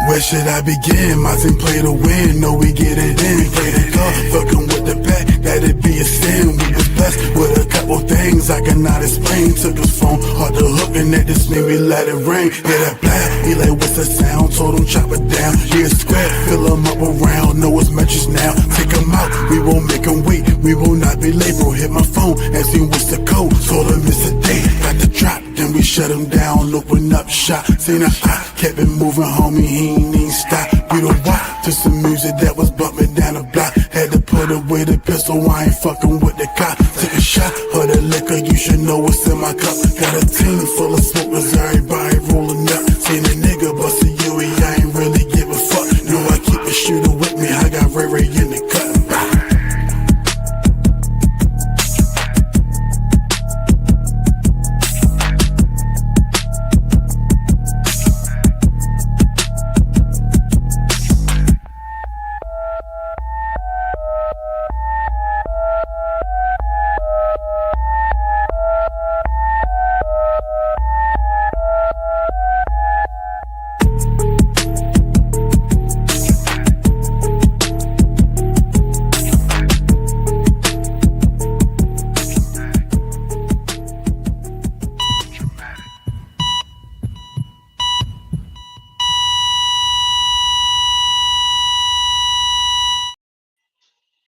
Where should I begin? My team play to win, know we get it in. We play the card, fucking with the pack, that'd be a sin. We was blessed with a couple things I cannot explain. Took his phone, hard to hook, and that just made me let it ring. Hit that blast, he like, what's the sound? Told him chop it down. Yeah, square, fill him up around, know his matches now. Take him out, we won't make him wait. We will not be late, bro. Hit my phone, asked him what's the code. Told him it's a date, got the drop. Then we shut him down, open up shop. Seen a eye, kept it moving, homie, he ain't even stop. You know why? To some music that was bumping down the block. Had to put away the pistol, I ain't fucking with the cop. Took a shot of the liquor, you should know what's in my cup. Got a team full of smokers, everybody